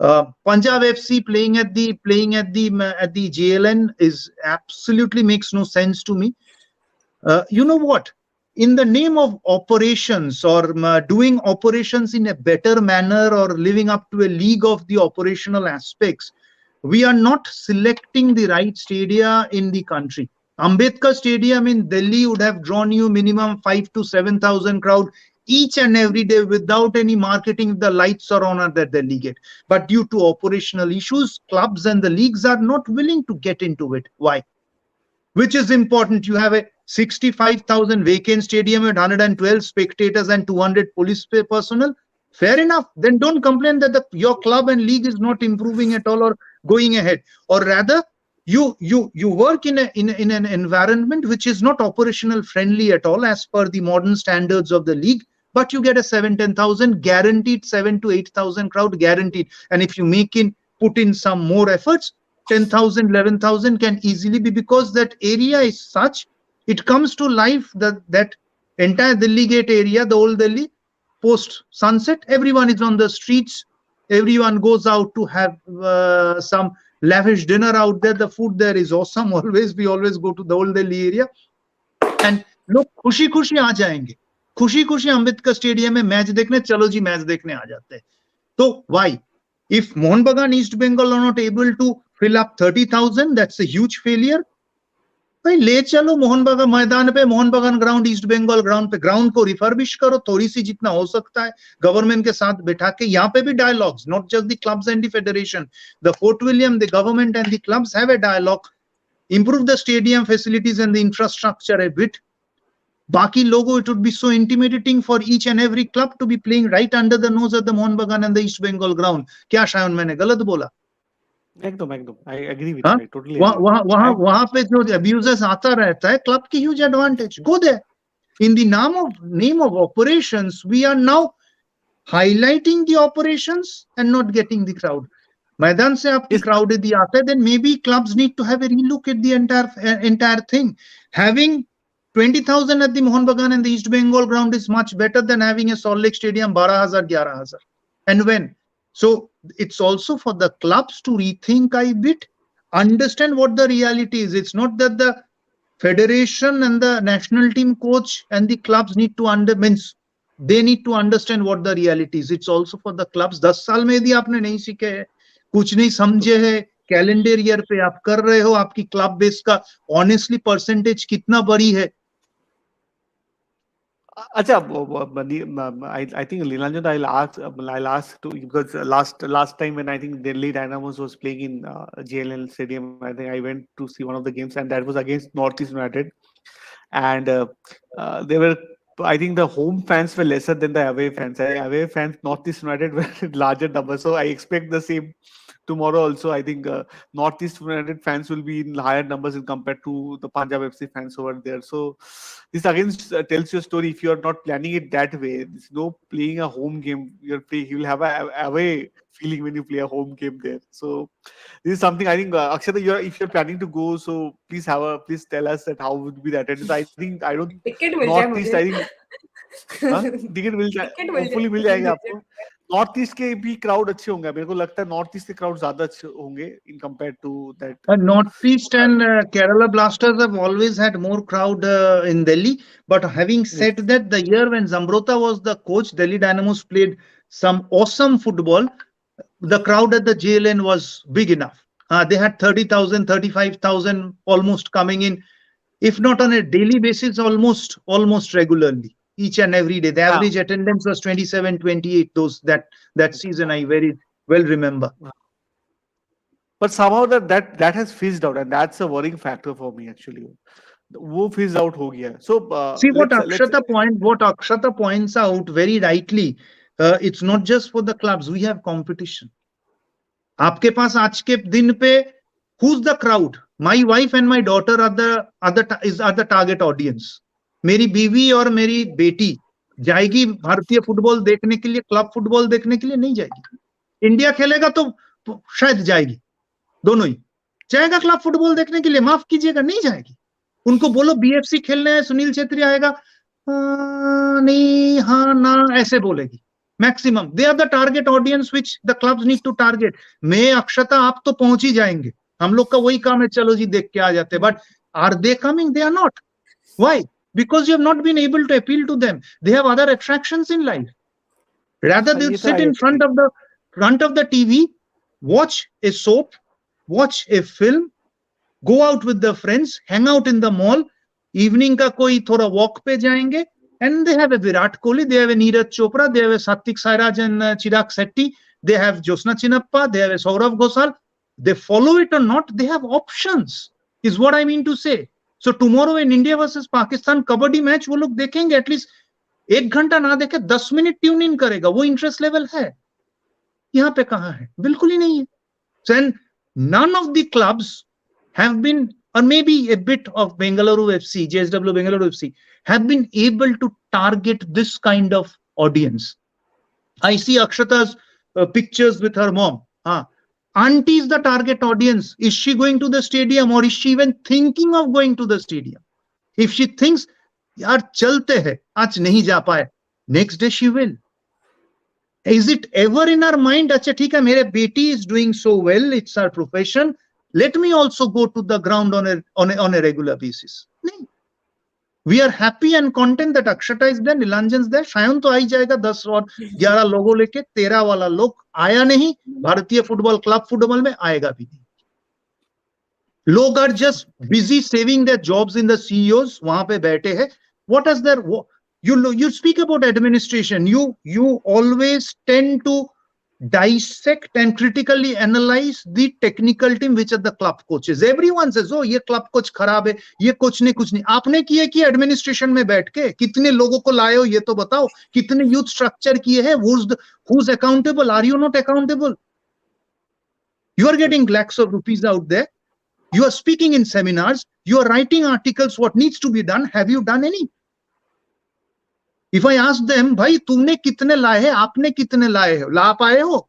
Punjab FC playing at the JLN is absolutely makes no sense to me. You know what? In the name of operations, or doing operations in a better manner, or living up to a league of the operational aspects, we are not selecting the right stadia in the country. Ambedkar Stadium in Delhi would have drawn you minimum 5 to 7,000 crowd each and every day without any marketing if the lights are on at the Delhi gate. But due to operational issues, clubs and the leagues are not willing to get into it. Why? Which is important? You have a 65,000 vacant stadium with 112 spectators and 200 police personnel. Fair enough. Then don't complain that your club and league is not improving at all or going ahead. Or rather, you work in an environment which is not operational friendly at all as per the modern standards of the league. But you get a 7 10,000 guaranteed, 7 to 8,000 crowd guaranteed. And if you put in some more efforts, 10,000, 11,000 can easily be, because that area is such, it comes to life, that entire Delhi Gate area, the old Delhi, post sunset, everyone is on the streets, everyone goes out to have some lavish dinner out there. The food there is awesome. We always go to the old Delhi area, and लोग खुशी खुशी आ जाएंगे, खुशी खुशी Ambedkar stadium में match देखने, चलो जी match देखने आ जाते हैं. तो why? If Mohun Bagan, East Bengal are not able to fill up 30,000, that's a huge failure. भाई ले चलो मोहन बागान मैदान पे, मोहन बागान ग्राउंड, ईस्ट बंगाल ग्राउंड पे, ग्राउंड को रिफर्बिश करो थोड़ी सी जितना हो सकता है, गवर्नमेंट के साथ बैठा के. यहाँ पे भी dialogues, not just the clubs and the federation, the fort William, the government and the clubs have a dialogue, improve the stadium facilities and the infrastructure a bit. Baki logo, it would be so intimidating for each and every club to be playing right under the nose of the Mohun Bagan and the East Bengal ground. क्या शायद मैंने गलत बोला? एकदम I agree with हाँ, you. I totally agree. वहां पे जो अब्यूजर्स आता रहता है, क्लब की huge advantage. Go there. In the name of operations, we are now highlighting the operations and not getting the crowd. मैदान से आपकी crowd यदि आता है, then maybe clubs need to have a relook at the entire thing. Having 20,000 at the Mohun Bagan and the East Bengal ground is much better than having a Salt Lake Stadium 12,000, 11,000. And when? So it's also for the clubs to rethink a bit, understand what the reality is. It's not that the federation and the national team coach and the clubs need to they need to understand what the reality is. It's also for the clubs. 10 साल में यदि आपने नहीं सीखे है, कुछ नहीं समझे है, कैलेंडर ईयर पे आप कर रहे हो, आपकी क्लब बेस का ऑनेस्टली परसेंटेज कितना बड़ी है? अच्छा, I think Leelanjan, I'll ask too, because last time when I think Delhi Dynamos was playing in JLL Stadium, I think I went to see one of the games, and that was against Northeast United, and they were. I think the home fans were lesser than the away fans. Away fans, Northeast United were larger numbers, so I expect the same tomorrow also. I think Northeast United fans will be in higher numbers in compared to the Punjab FC fans over there. So this again tells you a story. If you are not planning it that way, there's no playing a home game. You will have a away feeling when you play a home game there. So this is something I think Akshata, if you're planning to go, so please tell us that how would be the attendance. I think I don't ticket मिल जाए Northeast. मुझे. I think हाँ ticket मिल जाए, ticket मिल hopefully जाए, मिल ticket जाएगा मिल आपको. जाए. नॉर्थ ईस्ट के भी क्राउड अच्छे होंगे, मेरे को लगता है नॉर्थ ईस्ट के क्राउड ज्यादा अच्छे होंगे in compare to that. Northeast and Kerala Blasters have always had more crowd in Delhi. But having said Yes. that, the year when Zambrota was the coach, Delhi Dynamos played some awesome football. The crowd at the JLN was big enough. They had 30,000, 35,000 almost coming in, if not on a daily basis, almost regularly, each and every day. The Yeah. average attendance was 27, 28. That season I very well remember. But somehow that has fizzed out, and that's a worrying factor for me actually. वो fizzed out हो गया. So See let's what Akshata points out very rightly. It's not just for the clubs. We have competition. आपके पास आज के दिन पे who's the crowd? My wife and my daughter are the target audience. मेरी बीवी और मेरी बेटी जाएगी भारतीय फुटबॉल देखने के लिए, क्लब फुटबॉल देखने के लिए नहीं जाएगी. इंडिया खेलेगा तो शायद जाएगी, दोनों ही. जाएगा क्लब फुटबॉल देखने के लिए, माफ कीजिएगा, नहीं जाएगी. उनको बोलो बीएफसी खेलने है, सुनील छेत्री आएगा, नहीं, हाँ, ना, ऐसे बोलेगी maximum. They are the target audience which the clubs need to target. मैं, अक्षता, आप तो पहुंच ही जाएंगे, हम लोग का वही काम है, चलो जी देख के आ जाते. But are they coming? They are not. Why? Because you have not been able to appeal to them. They have other attractions in life. Rather, they ये तो sit I in front of the TV, watch a soap, watch a film, go out with their friends, hang out in the mall. Evening का कोई थोड़ा walk पे जाएंगे, and they have a Virat Kohli, they have a Neeraj Chopra, they have a Satvik Sairaj and Chirag Shetty, they have Josna Chinappa, they have a Saurav Ghosal. They follow it or not, they have options, is what I mean to say. So tomorrow in India versus Pakistan kabaddi match वो लोग देखेंगे, at least 1 घंटा ना देखे 10 minute tune in करेगा, वो interest level है. यहाँ पे कहाँ है? बिल्कुल ही नहीं है. So and none of the clubs have been, or maybe a bit of Bengaluru FC, JSW Bengaluru FC, have been able to target this kind of audience. I see Akshata's pictures with her mom. Auntie is the target audience. Is she going to the stadium, or is she even thinking of going to the stadium? If she thinks, yaar chalte hai, aaj nahi ja paye, next day she will. Is it ever in her mind, acha theek hai, mere beti is doing so well, it's her profession, let me also go to the ground on a regular basis? No. We are happy and content that Akshata is there, Nilanjan's there. Shayan तो आ ही जाएगा 10 और 11 लोगों लेके. 13 वाला लोग आया नहीं, भारतीय फुटबॉल क्लब फुटबॉल में आएगा भी नहीं. लोग are just busy saving their jobs in the CEOs, वहां पे बैठे हैं. What is their, you speak about administration, you always tend to dissect and critically analyze the technical team which are the club coaches. Everyone says, oh, ये club coach खराब है, ये coach ने कुछ नहीं. आपने किए कि administration में बैठ के कितने लोगों को लाए हो, ये तो बताओ. कितने youth structure किए हैं, who's accountable? Are you not accountable? You are getting lakhs of rupees out there. You are speaking in seminars. You are writing articles. What needs to be done? Have you done any? If I ask them, भाई तुमने कितने लाए हैं, आपने कितने लाए हो, ला पाए हो?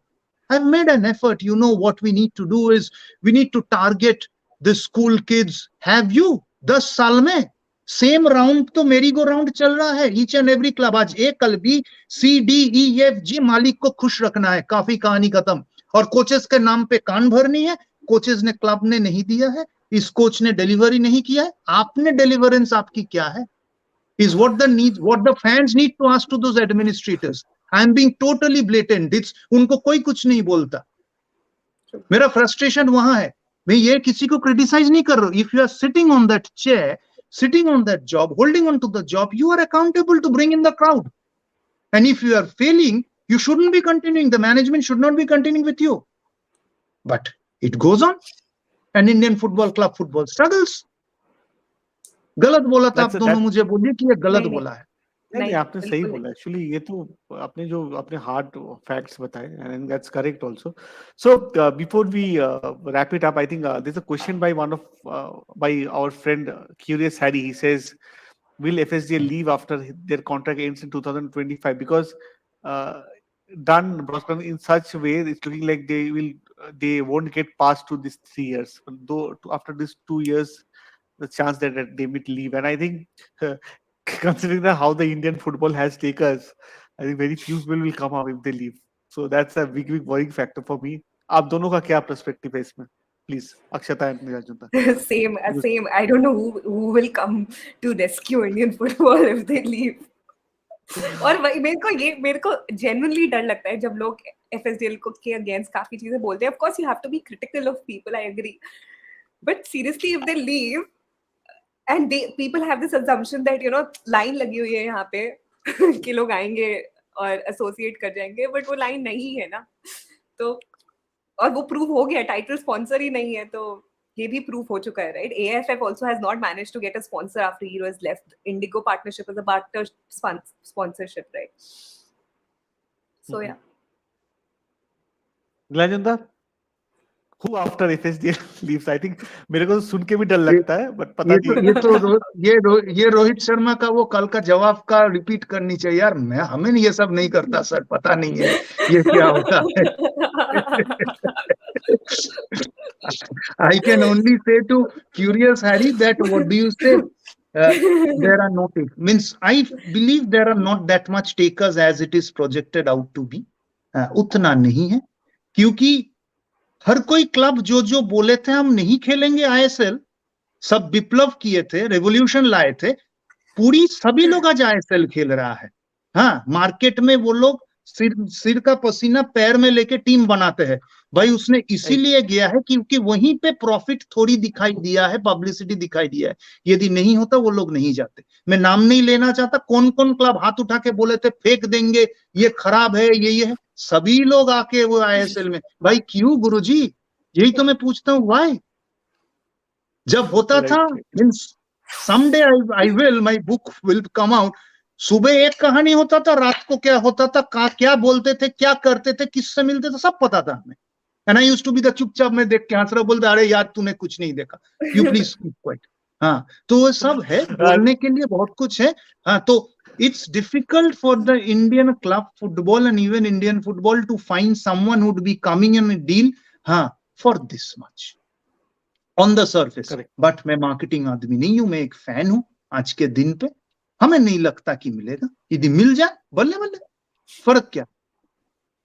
I've made an effort. You know what we need to do is we need to target the school kids. Have you? 10 साल में सेम राउंड तो मेरी गो राउंड चल रहा है. ईच एंड एवरी क्लब आज एक कल भी CDEFG मालिक को खुश रखना है. काफी कहानी खत्म. और कोचेस के नाम पे कान भरनी है. कोचेस ने क्लब ने नहीं दिया है, इस कोच ने डिलीवरी नहीं किया है. आपने डिलीवरेंस आपकी क्या है? Is what the fans need to ask to those administrators. I am being totally blatant. It's उनको कोई कुछ नहीं बोलता. मेरा frustration वहां है. मैं ये किसी को criticize नहीं कर रहा हूं. If you are sitting on that chair, sitting on that job, holding on to the job, you are accountable to bring in the crowd. And if you are failing, you shouldn't be continuing. The management should not be continuing with you. But it goes on. And Indian football club football struggles. गलत बोला था आप दोनों, मुझे बोलिए कि ये गलत बोला है. नहीं नहीं, नहीं, आपने सही बिल्कुल नहीं। बोला एक्चुअली। ये तो आपने जो अपने हार्ड फैक्ट्स बताए and that's correct also. So before we wrap it up, I think there's a question by one of by our friend Curious Harry. He says, will FSGA leave after their contract ends in 2025? Because uh, done broadcast in such a way, it's looking like they won't get past to this 3 years. Though after these 2 years, the chance that they might leave. And I think, considering how the Indian football has taken us, I think very few people will come up if they leave. So that's a big worrying factor for me. आप दोनों का क्या perspective है इसमें? Please, Akshata and Nirajunta. Same, same. I don't know who will come to rescue Indian football if they leave. और मेरे को genuinely डर लगता है जब लोग FSDL को के against काफी चीजें बोलते हैं. Of course, you have to be critical of people. I agree. But seriously, if they leave and people have this assumption that line लगी हुई है यहाँ पे कि लोग आएंगे और associate कर जाएंगे, but वो line नहीं है ना. तो और वो प्रूव हो गया, टाइटल स्पॉन्सर ही नहीं है, तो ये भी प्रूव हो चुका है, right? AIFF also has not managed to get a sponsor after Hero has left. Indigo partnership is a barter sponsorship, right? So yeah. Nirajunta, who after FSDL leaves? I think मेरे को सुन के भी डर लगता है, but पता नहीं. ये रोहित शर्मा का वो कल का जवाब का रिपीट करनी चाहिए यार. हमें ये सब नहीं करता सर, पता नहीं है ये क्या होता है. I can only say to Curious Harry that what do you say? There are no takers. Means I believe there are not that much takers as it is projected out to be. उतना नहीं है, क्योंकि हर कोई club जो बोले थे हम नहीं खेलेंगे ISL, सब विप्लव किए थे, रेवोल्यूशन लाए थे, पूरी सभी लोग आज ISL खेल रहा है. हाँ, मार्केट में वो लोग सिर का पसीना पैर में लेके टीम बनाते हैं भाई. उसने इसीलिए गया है क्योंकि वहीं पे प्रॉफिट थोड़ी दिखाई दिया है, पब्लिसिटी दिखाई दिया है. यदि नहीं होता वो लोग नहीं जाते. मैं नाम नहीं लेना चाहता. कौन कौन क्लब हाथ उठा के बोले थे फेंक देंगे, ये खराब है, ये है. सभी लोग आके वो ISL में. भाई क्यों गुरुजी? यही तो मैं पूछता हूँ, व्हाई? जब होता था, means someday I will, my book will come out. सुबह एक कहानी होता था, रात को क्या होता था, क्या बोलते थे, क्या करते थे, किससे मिलते थे, सब पता था हमें. And I used to be the चुपचाप में देख के हंस रहा, बोलते अरे यार तूने कुछ नहीं देखा, you please keep quiet. हाँ, तो वो सब है, बोलने के लिए बहुत कुछ है. हाँ, तो it's difficult for the Indian club football and even Indian football to find someone who would be coming in a deal, हाँ, for this much. On the surface. But मैं मार्केटिंग आदमी नहीं हूं, मैं एक फैन हूं. आज के दिन पे हमें नहीं लगता कि मिलेगा. यदि मिल जाए बल्ले बल्ले, फर्क क्या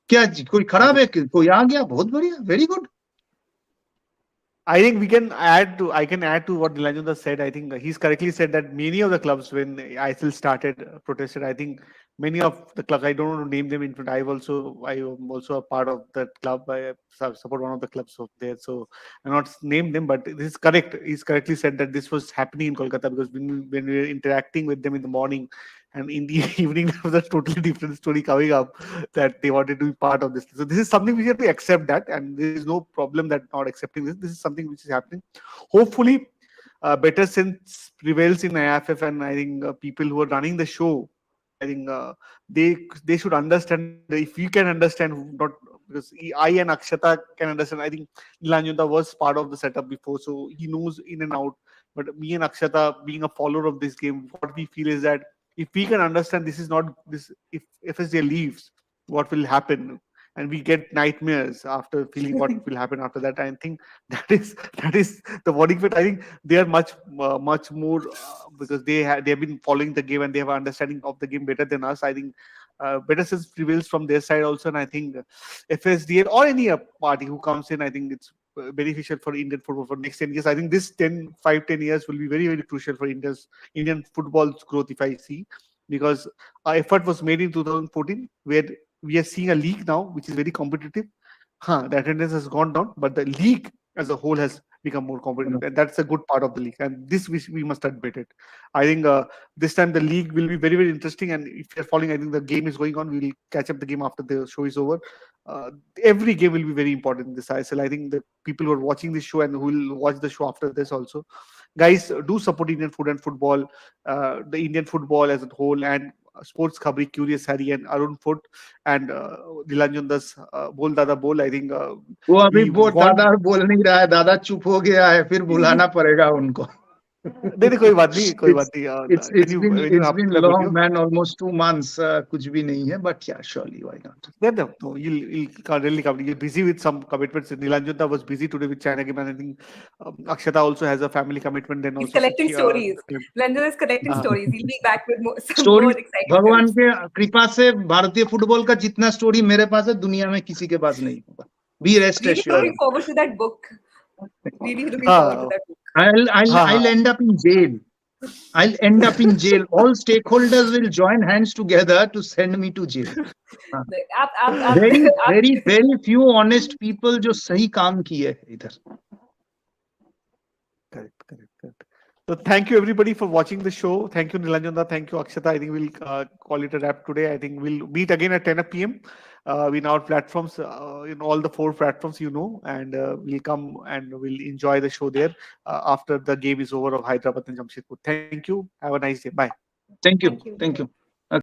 क्या कोई खराब है कि कोई आ गया, बहुत बढ़िया, very good. I think I can add to what Nilanjana said. I think he's correctly said that many of the clubs, when ISL started, protested. I think many of the clubs, I don't want to name them in front. I am also a part of that club. I support one of the clubs of there, so I'm not name them, but this is correct. He's correctly said that this was happening in Kolkata, because when we were interacting with them in the morning, and in the evening there was a totally different story coming up that they wanted to be part of this. So this is something we have to accept that, and there is no problem that not accepting this. This is something which is happening. Hopefully, better sense prevails in IFF, and I think people who are running the show, I think they should understand. If you can understand, not because I and Akshata can understand. I think Nilanjana was part of the setup before, so he knows in and out. But me and Akshata, being a follower of this game, what we feel is that if we can understand this is not this, if FSJ leaves, what will happen, and we get nightmares after feeling what will happen after that. I think that is the worrying bit. I think they are much more because they have been following the game and they have an understanding of the game better than us. I think better sense prevails from their side also, and I think FSDL or any party who comes in, I think it's beneficial for Indian football for next 10 years. I think this 10 years will be very, very crucial for Indian football's growth, if I see, because our effort was made in 2014, where we are seeing a league now which is very competitive. The attendance has gone down, but the league as a whole has become more competitive, and that's a good part of the league. And this we must admit it. I think this time the league will be very, very interesting. And if you're following, I think the game is going on. We'll catch up the game after the show is over. Every game will be very important in this ISL. I think the people who are watching this show and who will watch the show after this also, guys, do support Indian food and football, the Indian football as a whole, and Sports Khabri, Curious Harry, and Arun Foot, and Nilanjanda's Bol Dada Bol. I think वो अभी we वो want. दादा बोल नहीं रहा है, दादा चुप हो गया है, फिर बुलाना पड़ेगा उनको. नहीं नहीं, कोई बात नहीं, कोई बात it's नहीं. it's When it's you been when you it's have been that long, video. man, almost 2 months. कुछ भी नहीं है, but yeah, surely, why not? Yeah, no, you'll can't really come. You're busy with some commitments. Nilanjana was busy today with China game, and I think Akshata also has a family commitment. Then He's also, collecting stories. London is collecting uh, stories. He'll be back with more, some story, more exciting भगवान films. के कृपा से भारतीय football का जितना story मेरे पास है, दुनिया में किसी के पास नहीं होगा. Be rest Really assured. looking forward to that book. Really looking forward to that book. I'll end up in jail. I'll end up in jail. All stakeholders will join hands together to send me to jail. हाँ. Very, very, very few honest people जो सही काम किए हैं इधर. correct. So thank you everybody for watching the show. Thank you Nilanjana. Thank you Akshata. I think we'll call it a wrap today. I think we'll meet again at 10 p.m. In our platforms, in all the 4 platforms, and we'll come and we'll enjoy the show there after the game is over of Hyderabad and Jamshedpur. Thank you. Have a nice day. Bye. Thank you. Thank you. Thank you.